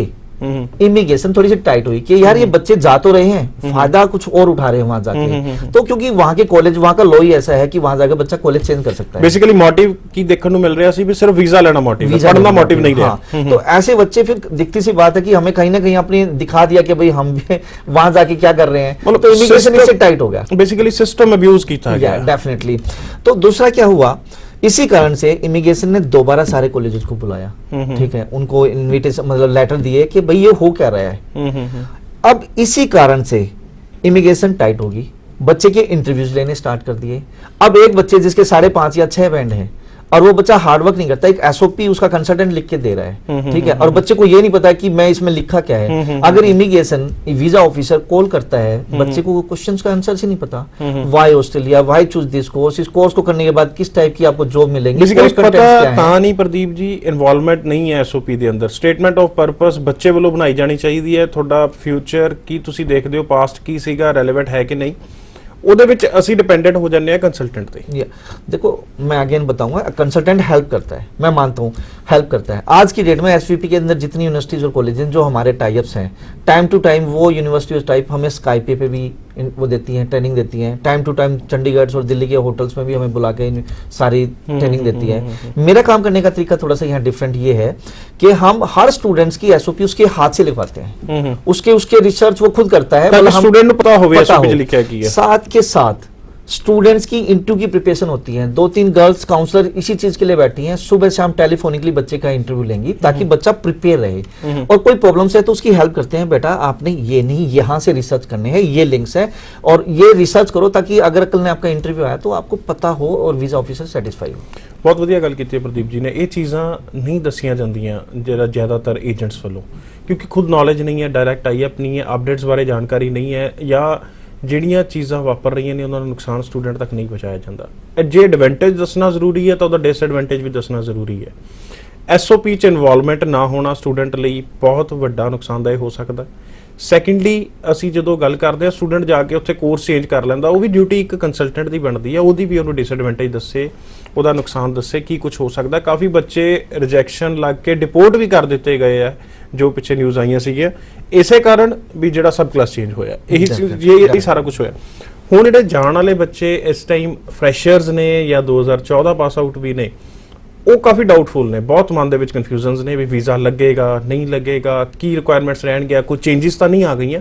इमिग्रेशन थोड़ी सी टाइट हुई कि यार ये बच्चे जा तो रहे हैं, फायदा कुछ और उठा रहे हैं वहां जाके। तो क्योंकि वहां के कॉलेज, वहां का लॉ ही ऐसा है कि वहां जाकर बच्चा कॉलेज चेंज कर सकता है। बेसिकली मोटिव की देखने को मिल रहा है भी सिर्फ वीजा लेना मोटिव, पढ़ना मोटिव नहीं रहा। तो ऐसे बच्चे, फिर दिखती सी बात है कि हमें कहीं ना कहीं अपने दिखा दिया कि भाई हम भी वहां जाके क्या कर रहे हैं, तो इमिग्रेशन इससे टाइट हो गया, बेसिकली सिस्टम अब्यूज किया गया डेफिनेटली। तो दूसरा क्या हुआ, इसी कारण से इमिग्रेशन ने दोबारा सारे कॉलेजेस को बुलाया, ठीक है, उनको इनविटेशन मतलब लेटर दिए कि भाई ये हो क्या रहा है। अब इसी कारण से इमिग्रेशन टाइट होगी, बच्चे के इंटरव्यूज लेने स्टार्ट कर दिए। अब एक बच्चे जिसके 5.5 या 6 बैंड है, और वो बच्चा हार्ड वर्क नहीं करता, एक एसओपी उसका कंसल्टेंट लिख के दे रहा है, ठीक है, और बच्चे को ये नहीं पता कि मैं इसमें लिखा क्या है। अगर इमिग्रेशन वीजा ऑफिसर कॉल करता है, बच्चे को क्वेश्चंस का आंसर से नहीं पता, why Australia, why choose this course, इस कोर्स को करने के बाद किस टाइप की आपको जॉब मिलेंगी, पता नहीं प्रदीप जी, इन्वॉल्वमेंट नहीं है एसओपी ਦੇ ਅੰਦਰ। स्टेटमेंट ऑफ पर्पस ਬੱਚੇ ਵੱਲੋਂ ਬਣਾਈ ਜਾਣੀ ਚਾਹੀਦੀ ਹੈ, ਤੁਹਾਡਾ ਫਿਊਚਰ ਕੀ ਤੁਸੀਂ ਦੇਖਦੇ ਹੋ, ਪਾਸਟ ਕੀ ਸੀਗਾ, ਰੈਲੇवेंट ਹੈ कि नहीं, ਉਹਦੇ ਵਿੱਚ ਅਸੀਂ डिपेंडेंट हो जाते हैं कंसल्टेंट पे। देखो मैं अगेन बताऊंगा, कंसल्टेंट हेल्प करता है, मैं मानता हूँ हेल्प करता है। आज की डेट में एसवीपी के अंदर जितनी यूनिवर्सिटीज और कॉलेज जो हमारे टाइप्स हैं, टाइम टू टाइम वो यूनिवर्सिटी टाइप हमें स्काइप पे भी वो देती हैं, ट्रेनिंग देती हैं। टाइम टू टाइम चंडीगढ़ और दिल्ली के होटल्स में भी हमें बुला के सारी ट्रेनिंग देती है। मेरा काम करने का तरीका थोड़ा सा यहाँ डिफरेंट ये है कि हम हर स्टूडेंट्स की एसओपी उसके हाथ से लिखवाते हैं, उसके रिसर्च वो खुद करता है, स्टूडेंट को पता हो, साथ के साथ स्टूडेंट्स की इंटरव्यू की प्रिपरेशन होती है, 2-3 गर्ल्स काउंसलर इसी चीज के लिए बैठी हैं, सुबह शाम टेलीफोनिकली बच्चे का इंटरव्यू लेंगी ताकि बच्चा प्रिपेयर रहे। और कोई प्रॉब्लम्स है तो उसकी हेल्प करते हैं, बेटा आपने ये नहीं यहाँ से रिसर्च करने हैं, ये लिंक्स है और ये रिसर्च करो ताकि अगर कल ने आपका इंटरव्यू आया तो आपको पता हो और वीजा ऑफिसर सेटिस्फाई हो। बहुत ਵਧੀਆ ਗੱਲ ਕੀਤੀ ਹੈ ਪ੍ਰਦੀਪ ਜੀ ਨੇ। ਇਹ ਚੀਜ਼ਾਂ ਨਹੀਂ ਦੱਸੀਆਂ ਜਾਂਦੀਆਂ ਜਿਹੜਾ ਜ਼ਿਆਦਾਤਰ ਏਜੰਟਸ ਵੱਲੋਂ, ਕਿਉਂਕਿ ਖੁਦ ਨੌਲੇਜ ਨਹੀਂ ਹੈ, ਡਾਇਰੈਕਟ ਆਈ ਅਪ ਨਹੀਂ ਹੈ, ਅਪਡੇਟਸ ਬਾਰੇ ਜਾਣਕਾਰੀ ਨਹੀਂ ਹੈ, ਜਾਂ ਜਿਹੜੀਆਂ ਚੀਜ਼ਾਂ ਵਾਪਰ ਰਹੀਆਂ ਨੇ ਉਹਨਾਂ ਦਾ ਨੁਕਸਾਨ ਸਟੂਡੈਂਟ ਤੱਕ ਨਹੀਂ ਪਹੁੰਚਾਇਆ ਜਾਂਦਾ। ਜੇ ਐਡਵਾਂਟੇਜ ਦੱਸਣਾ ਜ਼ਰੂਰੀ ਹੈ ਤਾਂ ਉਹਦਾ ਡਿਸਐਡਵਾਂਟੇਜ ਵੀ ਦੱਸਣਾ ਜ਼ਰੂਰੀ ਹੈ। ਐਸਓਪੀ 'ਚ ਇਨਵੋਲਵਮੈਂਟ ਨਾ ਹੋਣਾ ਸਟੂਡੈਂਟ ਲਈ ਬਹੁਤ ਵੱਡਾ ਨੁਕਸਾਨਦਾਇਕ ਹੋ ਸਕਦਾ। ਸੈਕੰਡਲੀ ਅਸੀਂ ਜਦੋਂ ਗੱਲ ਕਰਦੇ ਹਾਂ ਸਟੂਡੈਂਟ ਜਾ ਕੇ ਉੱਥੇ ਕੋਰਸ ਚੇਂਜ ਕਰ ਲੈਂਦਾ, ਉਹ ਵੀ ਡਿਊਟੀ ਇੱਕ ਕੰਸਲਟੈਂਟ ਦੀ ਬਣਦੀ ਹੈ, ਉਹਦੀ ਵੀ ਉਹਨੂੰ ਡਿਸਐਡਵਾਂਟੇਜ ਦੱਸੇ, ਉਹਦਾ ਨੁਕਸਾਨ ਦੱਸੇ ਕੀ ਕੁਝ ਹੋ ਸਕਦਾ। ਕਾਫੀ ਬੱਚੇ ਰਿਜੈਕਸ਼ਨ ਲੱਗ ਕੇ ਡਿਪੋਰਟ ਵੀ ਕਰ ਦਿੱਤੇ ਗਏ ਆ, ਜੋ ਪਿੱਛੇ ਨਿਊਜ਼ ਆਈਆਂ ਸੀਗੀਆਂ, ਇਸੇ ਕਾਰਨ ਵੀ ਜਿਹੜਾ ਸਬ ਕਲਾਸ ਚੇਂਜ ਹੋਇਆ, ਇਹੀ ਸਾਰਾ ਕੁਝ ਹੋਇਆ। ਹੁਣ ਜਿਹੜੇ ਜਾਣ ਵਾਲੇ ਬੱਚੇ ਇਸ ਟਾਈਮ ਫਰੈਸ਼ਰਸ ਨੇ ਜਾਂ 2014 ਪਾਸ ਆਊਟ ਵੀ ਨੇ, ਉਹ ਕਾਫੀ ਡਾਊਟਫੁਲ ਨੇ, ਬਹੁਤ ਮਨ ਦੇ ਵਿੱਚ ਕਨਫਿਊਜ਼ਨਸ ਨੇ ਵੀ ਵੀਜ਼ਾ ਲੱਗੇਗਾ ਨਹੀਂ ਲੱਗੇਗਾ, ਕੀ ਰਿਕੁਆਇਰਮੈਂਟਸ ਰਹਿਣਗੀਆਂ, ਕੋਈ ਚੇਂਜਸ ਤਾਂ ਨਹੀਂ ਆ ਗਈਆਂ।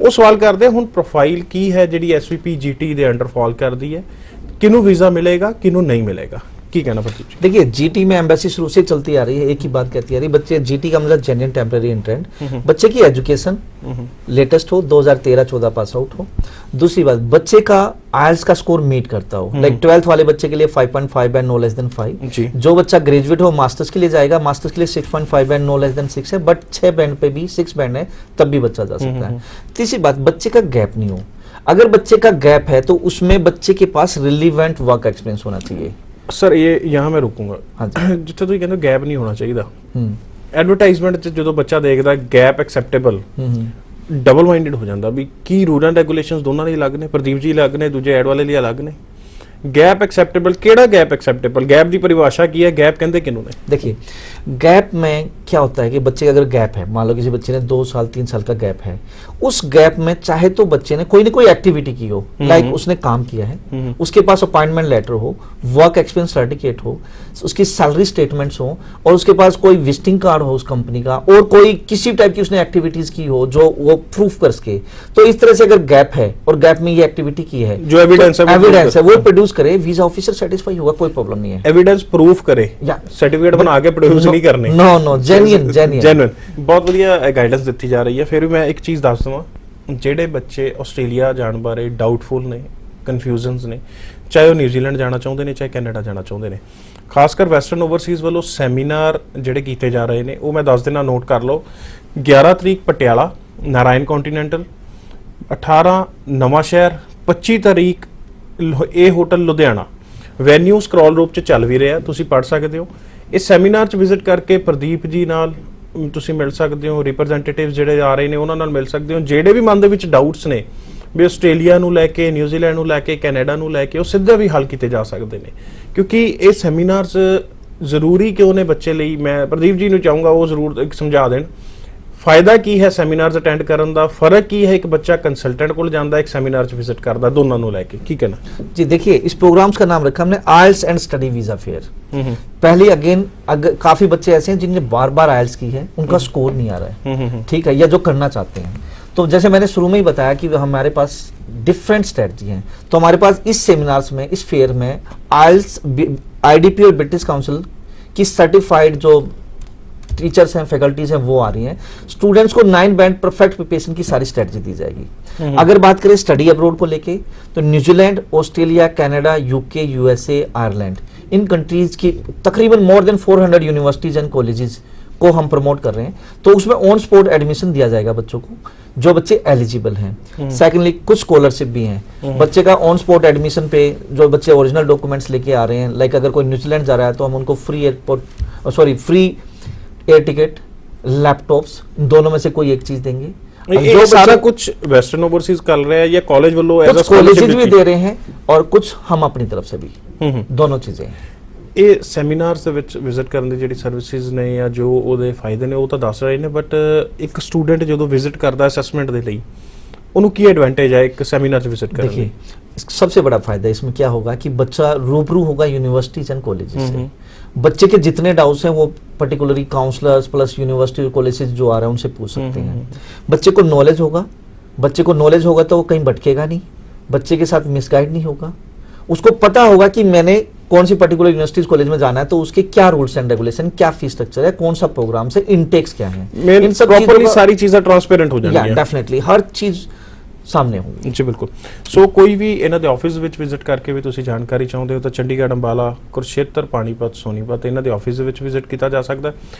ਉਹ ਸਵਾਲ ਕਰਦੇ ਹੁਣ ਪ੍ਰੋਫਾਈਲ ਕੀ ਹੈ ਜਿਹੜੀ ਐਸਵੀਪੀ ਜੀਟੀ ਦੇ ਅੰਡਰ ਫਾਲ करती है, किनू वीजा मिलेगा किनू नहीं मिलेगा, की कहना प्रदीप जी? देखिए जीटी में एम्बेसी शुरू से चलती आ रही है, एक ही बात कहती आ रही है, बच्चे जीटी का मतलब जेन्युइन टेम्पररी एंट्रेंट, बच्चे की एजुकेशन लेटेस्ट हो, 2013-14 पास आउट हो। दूसरी बात, बच्चे का आइल्स का स्कोर मीट करता हो, लाइक 12th वाले बच्चे के लिए 5.5 बैंड नो लेस देन 5, जो बच्चा ग्रेजुएट हो मास्टर्स के लिए जाएगा, मास्टर्स के लिए 6.5 बैंड नो लेस देन 6 है, बट 6 बैंड पे भी 6 बैंड है तब भी बच्चा जा सकता है। तीसरी बात, बच्चे का गैप नहीं हो, अगर बच्चे का गैप है तो उसमें बच्चे के पास रिलीवेंट वर्क एक्सपीरियंस होना चाहिए। सर ये यहाँ मैं रुकूंगा, जिथे तुम कहते गैप नहीं होना चाहिए, एडवरटाइजमेंट जो बच्चा देखता गैप एक्सेप्टेबल, डबल माइंडेड हो जाता भी की रूल एंड रेगूलेशंस दोनों लिए अलग ने, प्रदीप जी अलग ने, दूजे एड वाले लिए अलग ने। गैप एक्सेप्टेबल केड़ा गैप एक्सेप्टेबल, गैप की परिभाषा की है, गैप कहते किन्हों ने? देखिए गैप में क्या होता है कि बच्चे का अगर गैप है, मान लो किसी बच्चे ने 2 साल 3 साल का गैप है, उस गैप में चाहे तो बच्चे ने कोई ना कोई एक्टिविटी की हो, लाइक उसने काम किया है, उसके पास अपॉइंटमेंट लेटर हो, वर्क एक्सपीरियंस सर्टिफिकेट हो, उसकी सैलरी स्टेटमेंट्स हो, और उसके पास कोई विजिटिंग कार्ड हो उस कंपनी का, और कोई किसी टाइप की उसने एक्टिविटीज की हो जो वो प्रूफ कर सके। तो इस तरह से अगर गैप है और गैप में ये एक्टिविटी की है, जो एविडेंस है वो प्रोड्यूस करे, वीजा ऑफिसर सेटिस्फाई होगा, कोई प्रॉब्लम नहीं है। एविडेंस प्रूफ करे या सर्टिफिकेट बना के प्रोड्यूस नहीं करने। नो जेन्युइन बहुत ਵਧੀਆ गाइडेंस ਦਿੱਤੀ ਜਾ ਰਹੀ ਹੈ। ਫਿਰ ਵੀ ਮੈਂ ਇੱਕ ਚੀਜ਼ ਦੱਸ ਦਵਾਂ, ਜਿਹੜੇ ਬੱਚੇ ਆਸਟ੍ਰੇਲੀਆ ਜਾਣ ਬਾਰੇ ਡਾਊਟਫੁਲ ਨੇ, ਕਨਫਿਊਜ਼ਨਸ ਨੇ, ਚਾਹੇ ਉਹ ਨਿਊਜ਼ੀਲੈਂਡ ਜਾਣਾ ਚਾਹੁੰਦੇ ਨੇ, ਚਾਹੇ ਕੈਨੇਡਾ ਜਾਣਾ ਚਾਹੁੰਦੇ ਨੇ, ਖਾਸ ਕਰ ਵੈਸਟਰਨ ਓਵਰਸੀਜ਼ ਵੱਲੋਂ ਸੈਮੀਨਾਰ ਜਿਹੜੇ ਕੀਤੇ ਜਾ ਰਹੇ ਨੇ, ਉਹ ਮੈਂ ਦੱਸ ਦੇਣਾ, ਨੋਟ ਕਰ ਲਓ। 11 ਤਰੀਕ ਪਟਿਆਲਾ ਨਾਰਾਇਣ ਕੰਟੀਨੈਂਟਲ, 18 ਨਵਾਂ ਸ਼ਹਿਰ, 25 ਤਰੀਕ ਇਹ ਹੋਟਲ ਲੁਧਿਆਣਾ, ਵੈਨਿਊ ਸਕਰੋਲ ਰੂਪ 'ਚ ਚੱਲ ਵੀ ਰਿਹਾ, ਤੁਸੀਂ ਪੜ੍ਹ ਸਕਦੇ ਹੋ। ਇਸ ਸੈਮੀਨਾਰ 'ਚ ਵਿਜ਼ਿਟ ਕਰਕੇ ਪ੍ਰਦੀਪ ਜੀ ਨਾਲ ਤੁਸੀਂ ਮਿਲ ਸਕਦੇ ਹੋ, ਰਿਪਰੈਜ਼ੈਂਟੇਟਿਵਸ ਜਿਹੜੇ ਆ ਰਹੇ ਨੇ ਉਹਨਾਂ ਨਾਲ ਮਿਲ ਸਕਦੇ ਹੋ। ਜਿਹੜੇ ਵੀ ਮਨ ਦੇ ਵਿੱਚ ਡਾਊਟਸ ਨੇ ਵੀ ਆਸਟ੍ਰੇਲੀਆ ਨੂੰ ਲੈ ਕੇ, ਨਿਊਜ਼ੀਲੈਂਡ ਨੂੰ ਲੈ ਕੇ, ਕੈਨੇਡਾ ਨੂੰ ਲੈ ਕੇ, ਉਹ ਸਿੱਧਾ ਵੀ ਹੱਲ ਕੀਤੇ ਜਾ ਸਕਦੇ ਨੇ, ਕਿਉਂਕਿ ਇਹ ਸੈਮੀਨਾਰਸ ਜ਼ਰੂਰੀ ਕਿਉਂ ਨੇ ਬੱਚੇ ਲਈ, ਮੈਂ ਪ੍ਰਦੀਪ ਜੀ ਨੂੰ ਚਾਹੂੰਗਾ ਉਹ ਜ਼ਰੂਰ ਇੱਕ ਸਮਝਾ ਦੇਣ। फायदा की है सैमीनार्स अटेंड करने का, फर्क की है एक बच्चा कंसल्टेंट को जाता, एक सैमीनार च विजिट करता, दोनों को लेके की कहना जी? देखिए इस प्रोग्राम्स का नाम रखा हमने आइल्स एंड स्टडी वीजा फेयर। पहले अगेन अगर काफी बच्चे ऐसे हैं जिन्हें बार बार आइल्स की है, उनका स्कोर नहीं आ रहा है, ठीक है, या जो करना चाहते हैं, तो जैसे मैंने शुरू में ही बताया कि हमारे पास डिफरेंट स्ट्रेटजी हैं, तो हमारे पास इस सेमिनार्स में, इस फेयर में आइल्स, आईडीपी और ब्रिटिश काउंसिल की सर्टिफाइड जो टीचर्स हैं, फैकल्टीज हैं, वो आ रही हैं। स्टूडेंट्स को 9 बैंड परफेक्ट प्रिपरेशन की सारी स्ट्रेटजी दी जाएगी। अगर बात करें स्टडी अब्रोड को लेके, तो New Zealand, Australia, Canada, UK, USA, Ireland, इन कंट्रीज की तकरीबन more than 400 universities and colleges को हम प्रमोट कर रहे हैं, तो उसमें ऑन स्पॉट एडमिशन दिया जाएगा बच्चों को, जो बच्चे एलिजिबल हैं। सेकेंडली कुछ स्कॉलरशिप भी हैं, बच्चे का ऑन स्पॉट एडमिशन पे जो बच्चे ओरिजिनल डॉक्यूमेंट्स लेके आ रहे हैं, लाइक अगर कोई न्यूजीलैंड जा रहा है तो हम उनको फ्री एयर टिकट, लैपटॉप्स, दोनों में से कोई एक चीज देंगे। जो सारा कुछ वेस्टर्न ओवरसीज कर रहे हैं या कॉलेज वालों एज अ कॉलेजेस भी दे रहे हैं और कुछ हम अपनी तरफ से भी, दोनों चीजें। ਇਹ ਸੈਮੀਨਾਰਸ ਦੇ ਵਿੱਚ ਵਿਜ਼ਿਟ ਕਰਨ ਦੀ ਜਿਹੜੀ ਸਰਵਿਸਿਜ਼ ਨੇ ਜਾਂ ਜੋ ਉਹਦੇ ਫਾਇਦੇ ਨੇ ਉਹ ਤਾਂ ਦੱਸ ਰਹੇ ਨੇ, ਬਟ ਇੱਕ ਸਟੂਡੈਂਟ ਜਦੋਂ ਵਿਜ਼ਿਟ ਕਰਦਾ ਅਸੈਸमेंट ਦੇ ਲਈ उन्होंने की एडवांटेज है एक सेमिनार से विजिट करने? देखिए सबसे बड़ा फायदा इसमें क्या होगा कि बच्चा रूबरू होगा यूनिवर्सिटीज एंड कॉलेजेस से। बच्चे के जितने डाउट्स हैं वो पर्टिकुलरली काउंसलर्स प्लस यूनिवर्सिटी और कॉलेजेस जो आ रहे हैं उनसे पूछ सकते हैं। बच्चे को नॉलेज होगा, बच्चे को नॉलेज होगा तो वो कहीं भटकेगा नहीं, बच्चे के साथ मिसगाइड नहीं होगा, उसको पता होगा कि मैंने कौन सी पर्टिकुलर यूनिवर्सिटीज कॉलेज में जाना है तो उसके क्या रूल्स एंड रेगुलेशन, क्या फीस स्ट्रक्चर है, कौन सा प्रोग्राम से इनटेक्स क्या है, इन सब प्रॉपर्ली सारी चीजें ट्रांसपेरेंट हो जाएंगी। डेफिनेटली हर चीज सामने होगी जी बिल्कुल। सो कोई भी ਇਹਨਾਂ ਦੇ ਆਫਿਸ ਵਿੱਚ ਵਿਜ਼ਿਟ ਕਰਕੇ ਵੀ ਤੁਸੀਂ ਜਾਣਕਾਰੀ ਚਾਹੁੰਦੇ ਹੋ ਤਾਂ ਚੰਡੀਗੜ੍ਹ, ਅੰਬਾਲਾ, ਕੁਰਸ਼ੇਤਰ, ਪਾਣੀਪਤ, ਸੋਨੀਪਤ ਇਹਨਾਂ ਦੇ ਆਫਿਸ ਦੇ ਵਿੱਚ ਵਿਜ਼ਿਟ ਕੀਤਾ ਜਾ ਸਕਦਾ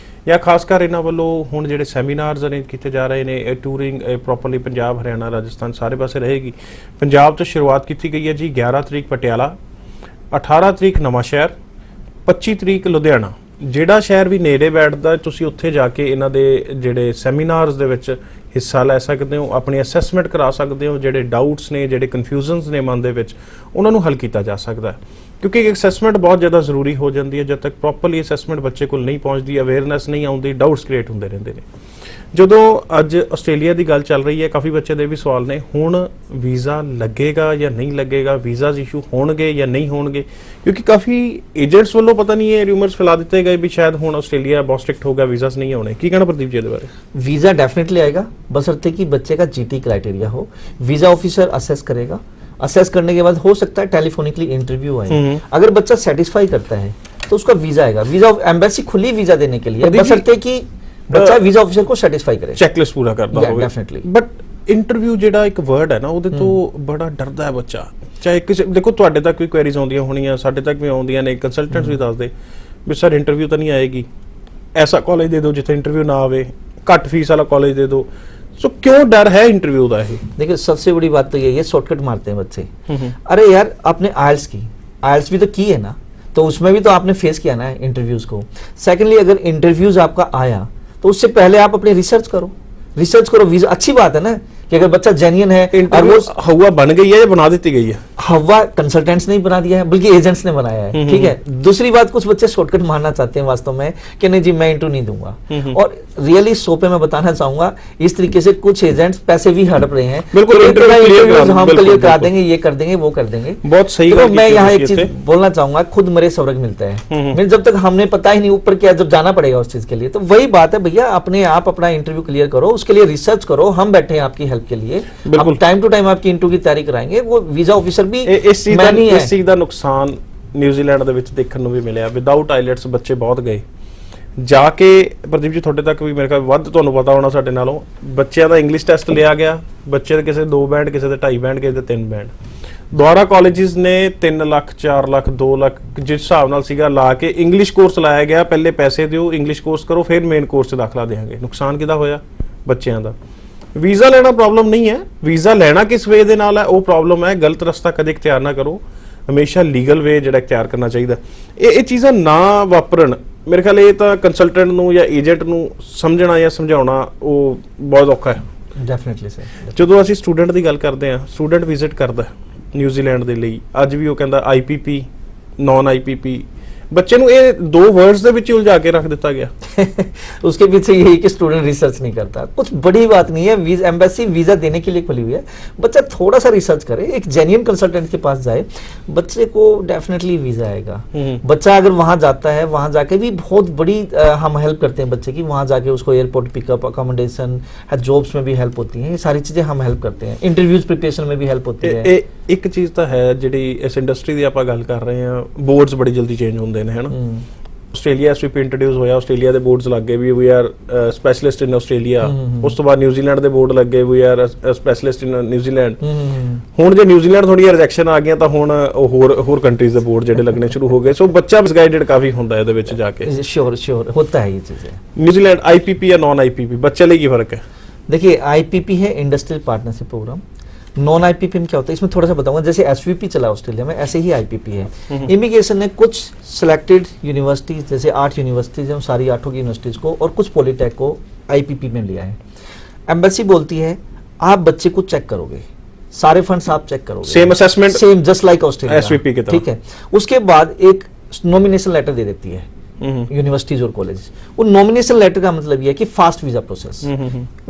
ਜਾਂ ਖਾਸ ਕਰ ਇਹਨਾਂ ਵੱਲੋਂ ਹੁਣ ਜਿਹੜੇ ਸੈਮੀਨਾਰਸ ਅਰੇਂਜ ਕੀਤੇ ਜਾ ਰਹੇ ਨੇ, ਇਹ ਟੂਰਿੰਗ ਪ੍ਰੋਪਰਲੀ ਪੰਜਾਬ, ਹਰਿਆਣਾ, ਰਾਜਸਥਾਨ ਸਾਰੇ ਪਾਸੇ ਰਹੇਗੀ। ਪੰਜਾਬ ਤੋਂ ਸ਼ੁਰੂਆਤ ਕੀਤੀ ਗਈ ਹੈ ਜੀ 11 ਤਰੀਕ ਪਟਿਆਲਾ, 18 ਤਰੀਕ ਨਵਾਂਸ਼ਹਿਰ, 25 ਤਰੀਕ ਲੁਧਿਆਣਾ। ਜਿਹੜਾ ਸ਼ਹਿਰ ਵੀ ਨੇੜੇ ਬੈਠਦਾ ਤੁਸੀਂ ਉੱਥੇ ਜਾ ਕੇ ਇਹਨਾਂ ਦੇ ਜਿਹੜੇ ਸੈਮੀਨਾਰਸ ਦੇ ਵਿੱਚ ਹਿੱਸਾ ਲੈ ਸਕਦੇ ਹੋ, ਆਪਣੀ ਅਸੈਸਮੈਂਟ ਕਰਾ ਸਕਦੇ ਹੋ, ਜਿਹੜੇ ਡਾਊਟਸ ਨੇ, ਜਿਹੜੇ ਕਨਫਿਊਜ਼ਨਸ ਨੇ ਮਨ ਦੇ ਵਿੱਚ ਉਹਨਾਂ ਨੂੰ ਹੱਲ ਕੀਤਾ ਜਾ ਸਕਦਾ ਹੈ। ਕਿਉਂਕਿ ਇੱਕ ਅਸੈਸਮੈਂਟ ਬਹੁਤ ਜ਼ਿਆਦਾ ਜ਼ਰੂਰੀ ਹੋ ਜਾਂਦੀ ਹੈ। ਜਦ ਤੱਕ ਪ੍ਰੋਪਰਲੀ ਅਸੈਸਮੈਂਟ ਬੱਚੇ ਕੋਲ ਨਹੀਂ ਪਹੁੰਚਦੀ, ਅਵੇਅਰਨੈਸ ਨਹੀਂ ਆਉਂਦੀ, ਡਾਊਟਸ ਕ੍ਰੀਏਟ ਹੁੰਦੇ ਰਹਿੰਦੇ ਨੇ। ਜਦੋਂ ਅੱਜ ਆਸਟ੍ਰੇਲੀਆ ਦੀ ਗੱਲ ਚੱਲ ਰਹੀ ਹੈ, ਕਾਫੀ ਬੱਚੇ ਦੇ ਵੀ ਸਵਾਲ ਨੇ ਹੁਣ ਵੀਜ਼ਾ ਲੱਗੇਗਾ ਜਾਂ ਨਹੀਂ ਲੱਗੇਗਾ, ਵੀਜ਼ਾਸ ਇਸ਼ੂ ਹੋਣਗੇ ਜਾਂ ਨਹੀਂ ਹੋਣਗੇ, ਕਿਉਂਕਿ ਕਾਫੀ ਏਜੰਟਸ ਵੱਲੋਂ ਪਤਾ ਨਹੀਂ ਇਹ ਰਿਊਮਰਸ ਫੈਲਾ ਦਿੱਤੇ ਗਏ ਵੀ ਸ਼ਾਇਦ ਹੁਣ ਆਸਟ੍ਰੇਲੀਆ ਬਹੁਤ ਸਟ੍ਰਿਕਟ ਹੋਗਾ, ਵੀਜ਼ਾਸ नहीं होने। ਕੀ कहना प्रदीप जी ਇਹਦੇ ਬਾਰੇ? वीजा डेफिनेटली आएगा बशर्ते कि बच्चे का जीटी क्राइटेरिया हो। वीजा ऑफिसर असेस करेगा, असेस करने के बाद हो सकता है टेलीफोनिकली इंटरव्यू आए। अगर बच्चा सेटिस्फाई करता है तो उसका वीजा आएगा। वीजा एम्बेसी खुली वीजा देने के लिए बशर्ते कि बच्चा वीजा ऑफिसर को सेटिस्फाई करे, चेकलिस्ट पूरा करता होगा। डेफिनेटली। बट इंटरव्यू ਜਿਹੜਾ ਇੱਕ ਵਰਡ ਹੈ ਨਾ ਉਹਦੇ ਤੋਂ ਬੜਾ ਡਰਦਾ ਹੈ ਬੱਚਾ। ਚਾਹੇ ਕਿਸੇ ਦੇਖੋ ਤੁਹਾਡੇ ਤੱਕ ਵੀ ਕੁਐਰੀਜ਼ ਆਉਂਦੀਆਂ ਹੋਣੀਆਂ, ਸਾਡੇ ਤੱਕ ਵੀ ਆਉਂਦੀਆਂ ਨੇ, ਕੰਸਲਟੈਂਟਸ ਵੀ ਦੱਸਦੇ ਵੀ ਸਰ ਇੰਟਰਵਿਊ ਤਾਂ ਨਹੀਂ ਆਏਗੀ, ਐਸਾ ਕਾਲਜ ਦੇ ਦਿਓ ਜਿੱਥੇ ਇੰਟਰਵਿਊ ਨਾ ਆਵੇ, ਘੱਟ ਫੀਸ ਵਾਲਾ ਕਾਲਜ ਦੇ ਦਿਓ। सो क्यों डर है इंटरव्यू का? देखिए सबसे बड़ी बात तो यही है, शॉर्टकट मारते हैं बच्चे। अरे यार आपने आइल्स की, आइल्स भी तो की है ना, तो उसमें भी तो आपने फेस किया ना इंटरव्यूज को। सेकेंडली अगर इंटरव्यूज आपका आया तो उससे पहले आप अपनी रिसर्च करो। वीजा अच्छी बात है ना कि अगर बच्चा जेन्युइन है। और वो हवा बन गई है या बना दी गई है? हवा कंसल्टेंट्स ने बना दिया है, बल्कि एजेंट्स ने बनाया है। ठीक है। दूसरी बात, कुछ बच्चे शॉर्टकट मारना चाहते हैं वास्तव में कि नहीं जी मैं इंटरव्यू नहीं दूंगा, और रियली सो पे मैं बताना चाहूंगा इस तरीके से कुछ एजेंट्स पैसे भी हड़प रहे हैं। बिल्कुल हम क्लियर करा देंगे, ये कर देंगे, वो कर देंगे। बहुत सही। तो मैं यहाँ एक चीज बोलना चाहूंगा, खुद मरे स्वर्ग मिलता है। जब तक हमने पता ही नहीं ऊपर क्या, जब जाना पड़ेगा उस चीज के लिए, तो वही बात है भैया, अपने आप अपना इंटरव्यू क्लियर करो, उसके लिए रिसर्च करो। हम बैठे हैं आपकी हेल्प के लिए, हम टाइम टू टाइम आपकी इंटरव्यू की तैयारी कराएंगे। वो वीजा ऑफिसर भी इस चीज ਦਾ ਨੁਕਸਾਨ ਨਿਊਜ਼ੀਲੈਂਡ ਦੇ ਵਿੱਚ ਦੇਖਣ ਨੂੰ ਵੀ ਮਿਲਿਆ। ਵਿਦਆਊਟ ਆਈਲੈਟਸ ਬੱਚੇ ਬਹੁਤ ਗਏ ਜਾ ਕੇ। ਪ੍ਰਦੀਪ ਜੀ ਤੁਹਾਡੇ ਤੱਕ ਵੀ ਮੇਰੇ ਖਿਆਲ ਵੱਧ ਤੁਹਾਨੂੰ ਪਤਾ ਹੋਣਾ ਸਾਡੇ ਨਾਲੋਂ, ਬੱਚਿਆਂ ਦਾ ਇੰਗਲਿਸ਼ ਟੈਸਟ ਲਿਆ ਗਿਆ, ਬੱਚੇ ਦੇ ਕਿਸੇ 2 ਬੈਂਡ, ਕਿਸੇ ਦੇ 2.5 ਬੈਂਡ, ਕਿਸੇ ਦੇ 3 ਬੈਂਡ। ਦੁਆਰਾ ਕਾਲਜਿਸ ਨੇ 3 ਲੱਖ 4 ਲੱਖ 2 ਲੱਖ ਜਿਸ ਹਿਸਾਬ ਨਾਲ ਸੀਗਾ ਲਾ ਕੇ ਇੰਗਲਿਸ਼ ਕੋਰਸ ਲਾਇਆ ਗਿਆ। ਪਹਿਲੇ ਪੈਸੇ ਦਿਓ, ਇੰਗਲਿਸ਼ ਕੋਰਸ ਕਰੋ, ਫਿਰ ਮੇਨ ਕੋਰਸ 'ਚ ਦਾਖਲਾ ਦੇਵਾਂਗੇ। ਨੁਕਸਾਨ ਕਿਹਦਾ ਹੋਇਆ? ਬੱਚਿਆਂ ਦਾ। ਵੀਜ਼ਾ ਲੈਣਾ ਪ੍ਰੋਬਲਮ ਨਹੀਂ ਹੈ, ਵੀਜ਼ਾ ਲੈਣਾ ਕਿਸ ਵੇ ਦੇ ਨਾਲ ਹੈ ਉਹ ਪ੍ਰੋਬਲਮ ਹੈ। ਗਲਤ ਰਸਤਾ ਕਦੇ ਇਖਤਿਆਰ ਨਾ ਕਰੋ, ਹਮੇਸ਼ਾ ਲੀਗਲ ਵੇ ਜਿਹੜਾ ਇਖਤਿਆਰ ਕਰਨਾ ਚਾਹੀਦਾ। ਇਹ ਚੀਜ਼ਾਂ ਨਾ ਵਾਪਰਨ, ਮੇਰੇ ਖਿਆਲ ਇਹ ਤਾਂ ਕੰਸਲਟੈਂਟ ਨੂੰ ਜਾਂ ਏਜੰਟ ਨੂੰ ਸਮਝਣਾ ਜਾਂ ਸਮਝਾਉਣਾ ਉਹ ਬਹੁਤ ਔਖਾ ਹੈ। Definitely sir. ਜਦੋਂ ਅਸੀਂ ਸਟੂਡੈਂਟ ਦੀ ਗੱਲ ਕਰਦੇ ਹਾਂ, ਸਟੂਡੈਂਟ ਵਿਜ਼ਿਟ ਕਰਦਾ ਨਿਊਜ਼ੀਲੈਂਡ ਦੇ ਲਈ, ਅੱਜ ਵੀ ਉਹ ਕਹਿੰਦਾ ਆਈਪੀਪੀ, ਨॉन ਆਈਪੀਪੀ। बच्चे ਨੂੰ ਇਹ 2 वर्ड्स ਦੇ ਵਿੱਚ ਉਲਝਾ ਕੇ ਰੱਖ ਦਿੱਤਾ ਗਿਆ। उसके पीछे यही कि स्टूडेंट रिसर्च नहीं करता। कुछ बड़ी बात नहीं है, एम्बेसी वीजा देने के लिए खुली हुई है। बच्चा थोड़ा सा रिसर्च करे, एक जेन्युइन कंसल्टेंट के पास जाए, बच्चे को डेफिनेटली वीजा आएगा। बच्चा अगर वहां जाता है, वहां जाके भी बहुत बड़ी हम हेल्प करते हैं बच्चे की। वहां जाके उसको एयरपोर्ट पिकअप, अकोमोडेशन, जॉब्स में भी हेल्प होती है। ये सारी चीजें हम हेल्प करते हैं। इंटरव्यूज प्रिपरेशन में भी हेल्प होती है। एक चीज तो है ਜਿਹੜੀ ਇਸ ਇੰਡਸਟਰੀ ਦੀ ਆਪਾਂ ਗੱਲ ਕਰ ਰਹੇ ਹਾਂ, ਬੋਰਡਸ ਬੜੀ ਜਲਦੀ ਚੇਂਜ ਹੁੰਦੇ ਨੇ, ਹੈ ਨਾ। ਆਸਟ੍ਰੇਲੀਆ ਐਸਵੀਪੀ ਇੰਟਰੋਡਿਊਸ ਹੋਇਆ, ਆਸਟ੍ਰੇਲੀਆ ਦੇ ਬੋਰਡਸ ਲੱਗ ਗਏ ਵੀ we are specialist in Australia. ਉਸ ਤੋਂ ਬਾਅਦ ਨਿਊਜ਼ੀਲੈਂਡ ਦੇ ਬੋਰਡ ਲੱਗੇ we are specialist in New Zealand. ਹੁਣ ਜੇ ਨਿਊਜ਼ੀਲੈਂਡ ਥੋੜੀਆਂ ਰਿਜੈਕਸ਼ਨ ਆ ਗਈਆਂ ਤਾਂ ਹੁਣ ਹੋਰ ਕੰਟਰੀਜ਼ ਦੇ ਬੋਰਡ ਜਿਹੜੇ ਲੱਗਣੇ ਸ਼ੁਰੂ ਹੋ ਗਏ। ਸੋ ਬੱਚਾ ਮਿਸਗਾਈਡਡ ਕਾਫੀ ਹੁੰਦਾ ਇਹਦੇ ਵਿੱਚ ਜਾ ਕੇ। श्योर होता है ये चीजें। न्यूजीलैंड आईपीपी या नॉन आईपीपी, बच्चे लिए की फर्क है? देखिए आईपीपी है industrial partnership program. Non IPP में क्या होता है, इसमें थोड़ा सा बताऊंगा। जैसे एसवीपी चला ऑस्ट्रेलिया में, ऐसे ही आईपीपी है। इमिग्रेशन ने कुछ सिलेक्टेड यूनिवर्सिटीज, जैसे 8 यूनिवर्सिटीज हैं, सारी 8 की यूनिवर्सिटीज को और कुछ पॉलिटेक को आईपीपी में लिया है। एम्बेसी बोलती है आप बच्चे को चेक करोगे, सारे फंड्स आप चेक करोगे, same assessment, same just like Australia SVP की तरह। ठीक है। उसके बाद एक नॉमिनेशन लेटर दे देती है यूनिवर्सिटीज और कॉलेज। वो नॉमिनेशन लेटर का मतलब यह है कि फास्ट वीजा प्रोसेस।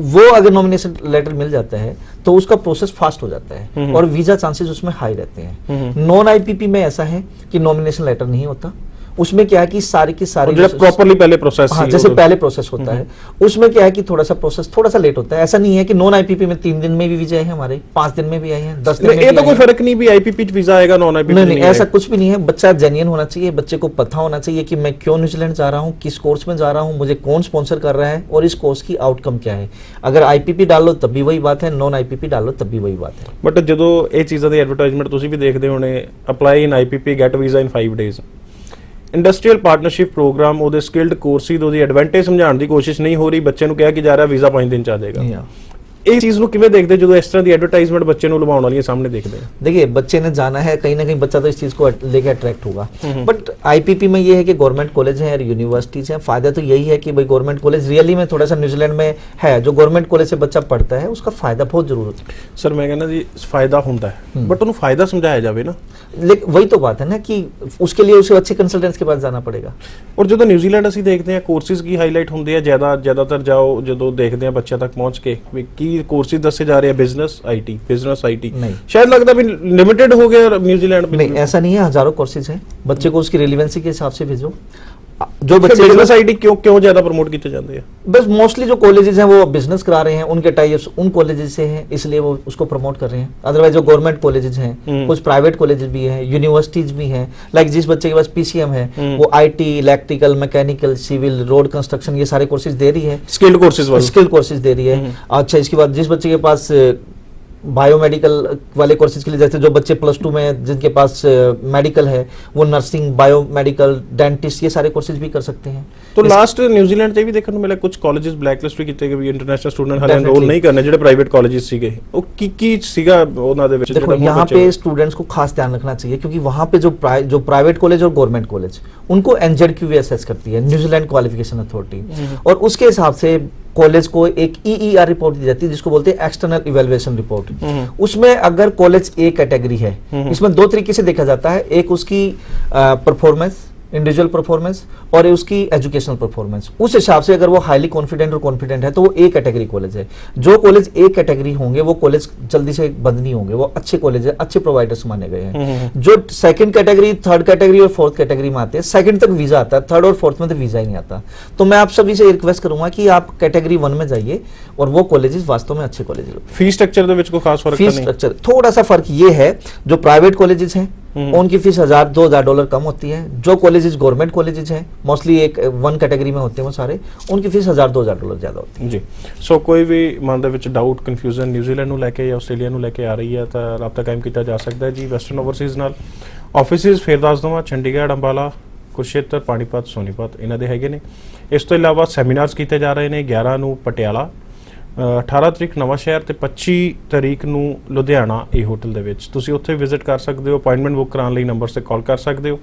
वो अगर नॉमिनेशन लेटर मिल जाता है तो उसका प्रोसेस फास्ट हो जाता है और वीजा चांसेस उसमें हाई रहते हैं। नॉन आईपीपी में ऐसा है कि नॉमिनेशन लेटर नहीं होता, उसमें क्या है कि सारी की सारी जो प्रॉपर्ली पहले प्रोसेस, हाँ, जैसे पहले प्रोसेस होता है उसमें क्या है कि थोड़ा सा प्रोसेस थोड़ा सा लेट होता है। ऐसा नहीं है कि नॉन आईपीपी में 3 दिन में भी वीजा है हमारे, 5 दिन में भी आए हैं, 10 दिन में ये भी तो आए कोई हैं। फर्क नहीं भी आईपीपी वीजा आएगा नॉन आईपीपी नहीं नहीं, ऐसा कुछ भी नहीं है। बच्चा जेन्युइन होना चाहिए, बच्चे को पता होना चाहिए कि मैं क्यों न्यूजीलैंड जा रहा हूँ, किस कोर्स में जा रहा हूँ, मुझे कौन स्पॉन्सर कर रहा है और इस कोर्स की आउटकम क्या है। अगर आईपीपी डालो तब भी वही बात है, नॉन आईपीपी डालो तब भी वही बात है। बट ਜਦੋਂ ਇਹ ਚੀਜ਼ਾਂ ਦੀ ਐਡਵਰਟਾਈਜ਼ਮੈਂਟ ਤੁਸੀਂ ਵੀ ਦੇਖਦੇ ਹੋਣੇ, ਅਪਲਾਈ ਇਨ ਆਈਪੀਪੀ ਗੈਟ ਵੀਜ਼ਾ ਇਨ 5 ਡੇਜ਼, ਇੰਡਸਟਰੀਅਲ ਪਾਰਟਨਰਸ਼ਿਪ ਪ੍ਰੋਗਰਾਮ, ਉਹਦੇ ਸਕਿਲਡ ਕੋਰਸਿਸ, ਉਹਦੀ ਐਡਵਾਂਟੇਜ ਸਮਝਾਉਣ ਦੀ ਕੋਸ਼ਿਸ਼ ਨਹੀਂ ਹੋ ਰਹੀ, ਬੱਚੇ ਨੂੰ ਕਿਹਾ ਕਿ ਜਾ ਰਿਹਾ ਵੀਜ਼ਾ 5 ਦਿਨ ਚ ਆ ਜਾਏਗਾ। ਇਹ ਚੀਜ਼ ਨੂੰ ਕਿਵੇਂ ਦੇਖਦੇ ਜਦੋਂ ਇਸ ਤਰ੍ਹਾਂ ਦੀ ਐਡਵਰਟਾਈਜ਼ਮੈਂਟ ਬੱਚੇ ਨੂੰ ਲਵਾਉਣ ਵਾਲੀਆਂ ਸਾਹਮਣੇ देखते हैं? देखिए, बच्चे ने जाना है कहीं ना कहीं, बच्चा तो इस चीज़ को लेके अट्रैक्ट होगा। बट आईपीपी में ये है कि गवर्नमेंट कॉलेज हैं और यूनिवर्सिटीज़ हैं। फ़ायदा तो यही है कि भाई गवर्नमेंट कॉलेज रियली में थोड़ा सा न्यूजीलैंड में है, जो गवर्नमेंट कॉलेज से बच्चा पढ़ता है उसका फ़ायदा बहुत ज़रूर होता है। सर मैं कहना जी फायदा होता है, बट उन्हें फायदा समझाया जाए ना। लेकिन वही तो बात है ना कि उसके लिए उसे अच्छे कंसल्टेंट्स के पास जाना पड़ेगा। और जो न्यूजीलैंड ਅਸੀਂ ਦੇਖਦੇ ਹਾਂ ਕੋਰਸਿਸ ਕੀ ਹਾਈਲਾਈਟ ਹੁੰਦੇ ਆ ਜ਼ਿਆਦਾਤਰ ਜਾਓ ਜਦੋਂ ਦੇਖਦੇ ਆ ਬੱਚਿਆਂ ਤੱਕ ਪਹੁੰਚ ਕੇ ਵੀ ਕੀ ਕੋਰਸਿਸ ਦੱਸੇ ਜਾ ਰਹੇ ਆ, ਬਿਜ਼ਨਸ ਆईटी नहीं। शायद लगता भी लिमिटेड हो गया न्यूजीलैंड में। नहीं, ऐसा नहीं है, हजारों कोर्सेज हैं, बच्चे को उसकी रिलेवेंसी के हिसाब से भेजो। जो बच्चे बिजनेस आईटी क्यों ज्यादा प्रमोट किए जाते हैं? बस मोस्टली जो कॉलेजेस हैं वो बिजनेस करा रहे हैं, उनके टाइप्स उन कॉलेजेस से हैं, इसलिए वो उसको प्रमोट कर रहे हैं। अदरवाइज जो गवर्नमेंट कॉलेजेस हैं, कुछ प्राइवेट कॉलेजेस भी हैं, यूनिवर्सिटीज भी हैं। लाइक जिस बच्चे के पास पीसीएम है वो IT, electrical, mechanical, civil, road construction ये सारे कोर्सेज दे रही है, स्किल्ड कोर्सेज दे रही है। अच्छा, इसके बाद जिस बच्चे के पास बायोमेडिकल वाले कोर्सेज के लिए, जैसे जो बच्चे +2 में जिनके पास मेडिकल है, वो नर्सिंग, बायोमेडिकल, डेंटिस्ट ये सारे कोर्सेज भी कर सकते हैं। तो लास्ट न्यूजीलैंड ਤੇ ਵੀ ਦੇਖਣ ਨੂੰ ਮਿਲਿਆ ਕੁਝ ਕਾਲਜਸ ਬਲੈਕਲਿਸਟ ਵੀ ਕੀਤੇ ਗਏ ਵੀ ਇੰਟਰਨੈਸ਼ਨਲ ਸਟੂਡੈਂਟ ਹਾਲੇ ਐਨਰੋਲ ਨਹੀਂ ਕਰਨੇ, ਜਿਹੜੇ ਪ੍ਰਾਈਵੇਟ ਕਾਲਜਸ ਸੀਗੇ ਉਹ ਕੀ ਸੀਗਾ ਉਹਨਾਂ ਦੇ ਵਿੱਚ? देखो, यहाँ पे स्टूडेंट्स को खास ध्यान रखना चाहिए क्योंकि वहाँ पे जो प्राइवेट कॉलेज और गवर्नमेंट कॉलेज उनको NZQA असेस करती है, न्यूजीलैंड क्वालिफिकेशन अथॉरिटी, और उसके हिसाब से कॉलेज को एक EER रिपोर्ट दी जाती है जिसको बोलते हैं एक्सटर्नल इवैल्यूएशन रिपोर्ट। उसमें अगर कॉलेज A कैटेगरी है, इसमें 2 तरीके से देखा जाता है, एक उसकी परफॉर्मेंस, इंडिविजुअल परफॉर्मेंस, और उसकी एजुकेशनल परफॉर्मेंस। उस हिसाब से अगर वो हाईली कॉन्फिडेंट है तो वो A कैटेगरी कॉलेज है। जो कॉलेज A कैटेगरी होंगे वो कॉलेज जल्दी से बंद नहीं होंगे, वो अच्छे कॉलेज है, अच्छे प्रोवाइडर्स माने गए हैं। जो सेकंड कैटेगरी, थर्ड कैटेगरी और फोर्थ कैटेगरी में आते हैं, सेकंड तक वीजा आता है, थर्ड और फोर्थ में तो वीजा ही नहीं आता। तो मैं आप सभी से रिक्वेस्ट करूंगा कि आप कैटेगरी 1 में जाइए और वो कॉलेजेस वास्तव में अच्छे कॉलेज। फीस स्ट्रक्चर ਦੇ ਵਿੱਚ ਕੋਈ ਖਾਸ ਫਰਕ फीस स्ट्रक्चर थोड़ा सा फर्क ये है, जो प्राइवेट कॉलेजेस हैं उनकी फीस $1000-2000 कम होती है। जो कॉलेजेस गवर्नमेंट कॉलेजेस हैं, मोस्टली एक 1 कैटेगरी में होते हैं वो सारे, उनकी फीस $1000-2000 ज्यादा होती है जी। सो कोई भी मन ਦੇ ਵਿੱਚ ਡਾਊਟ, ਕਨਫਿਊਜ਼ਨ न्यूजीलैंड ਨੂੰ ਲੈ ਕੇ ਜਾਂ ਆਸਟ੍ਰੇਲੀਆ ਨੂੰ ਲੈ ਕੇ ਆ ਰਹੀ ਹੈ ਤਾਂ ਰਾਬਤਾ ਕਾਇਮ ਕੀਤਾ ਜਾ ਸਕਦਾ ਹੈ ਜੀ ਵੈਸਟਰਨ ਓਵਰਸੀਜ਼ ਨਾਲ। ਆਫਿਸਿਸ ਫੇਰ ਦੱਸ ਦਵਾਂ, ਚੰਡੀਗੜ੍ਹ, ਅੰਬਾਲਾ, ਕੁਰਸ਼ੇਤਰ, ਪਾਣੀਪਤ, ਸੋਨੀਪਤ ਇਹਨਾਂ ਦੇ ਹੈਗੇ ਨੇ। ਇਸ ਤੋਂ ਇਲਾਵਾ ਸੈਮੀਨਾਰਸ ਕੀਤੇ ਜਾ ਰਹੇ ਨੇ 11 ਨੂੰ ਪਟਿਆਲਾ, 18 ਤਰੀਕ ਨਵਾਂ ਸ਼ਹਿਰ ਤੇ 25 ਤਰੀਕ ਨੂੰ ਲੁਧਿਆਣਾ ਇਹ ਹੋਟਲ ਦੇ ਵਿੱਚ। ਤੁਸੀਂ ਉੱਥੇ ਵਿਜ਼ਿਟ ਕਰ ਸਕਦੇ ਹੋ, ਅਪਾਇੰਟਮੈਂਟ ਬੁੱਕ ਕਰਾਉਣ ਲਈ ਨੰਬਰ ਤੇ ਕਾਲ ਕਰ ਸਕਦੇ ਹੋ।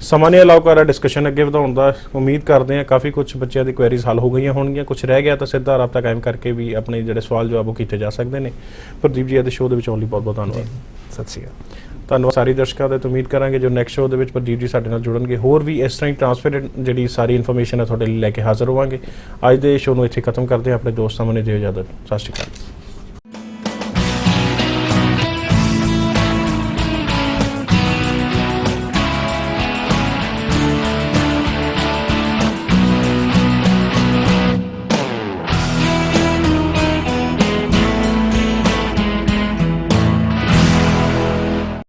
ਸਮਾਂ ਨਹੀਂ ਅਲਾਉ ਕਰ ਰਿਹਾ ਡਿਸਕਸ਼ਨ ਅੱਗੇ ਵਧਾਉਣ ਦਾ। ਉਮੀਦ ਕਰਦੇ ਹਾਂ ਕਾਫੀ ਕੁਝ ਬੱਚਿਆਂ ਦੀ ਕੁਐਰੀਜ਼ ਹੱਲ ਹੋ ਗਈਆਂ ਹੋਣਗੀਆਂ, ਕੁਝ ਰਹਿ ਗਿਆ ਤਾਂ ਸਿੱਧਾ ਰਾਬਤਾ ਕਾਇਮ ਕਰਕੇ ਵੀ ਆਪਣੇ ਜਿਹੜੇ ਸਵਾਲ ਜਵਾਬ ਉਹ ਕੀਤੇ ਜਾ ਸਕਦੇ ਨੇ। ਪ੍ਰਦੀਪ ਜੀ ਦੇ ਸ਼ੋਅ ਦੇ ਵਿੱਚ ਆਉਣ ਲਈ ਬਹੁਤ ਬਹੁਤ ਧੰਨਵਾਦ। सत श्री अकाल। ਧੰਨਵਾਦ ਸਾਰੀ ਦਰਸ਼ਕਾਂ ਦਾ। ਉਮੀਦ ਕਰਾਂਗੇ ਜੋ ਨੈਕਸਟ ਸ਼ੋਅ ਦੇ ਵਿੱਚ ਪ੍ਰਦੀਪ ਜੀ ਸਾਡੇ ਨਾਲ ਜੁੜਨਗੇ, ਹੋਰ ਵੀ ਇਸ ਤਰ੍ਹਾਂ ਹੀ ਟ੍ਰਾਂਸਪੇਰੈਂਟ ਜਿਹੜੀ ਸਾਰੀ ਇਨਫੋਰਮੇਸ਼ਨ ਹੈ ਤੁਹਾਡੇ ਲਈ ਲੈ ਕੇ ਹਾਜ਼ਰ ਹੋਵਾਂਗੇ। ਅੱਜ ਦੇ ਸ਼ੋਅ ਨੂੰ ਇੱਥੇ ਖਤਮ ਕਰਦੇ ਹਾਂ। ਆਪਣੇ ਦੋਸਤਾਂ ਨੂੰ ਦਿਓ ਇਜਾਜ਼ਤ। ਸਤਿ ਸ਼੍ਰੀ ਅਕਾਲ।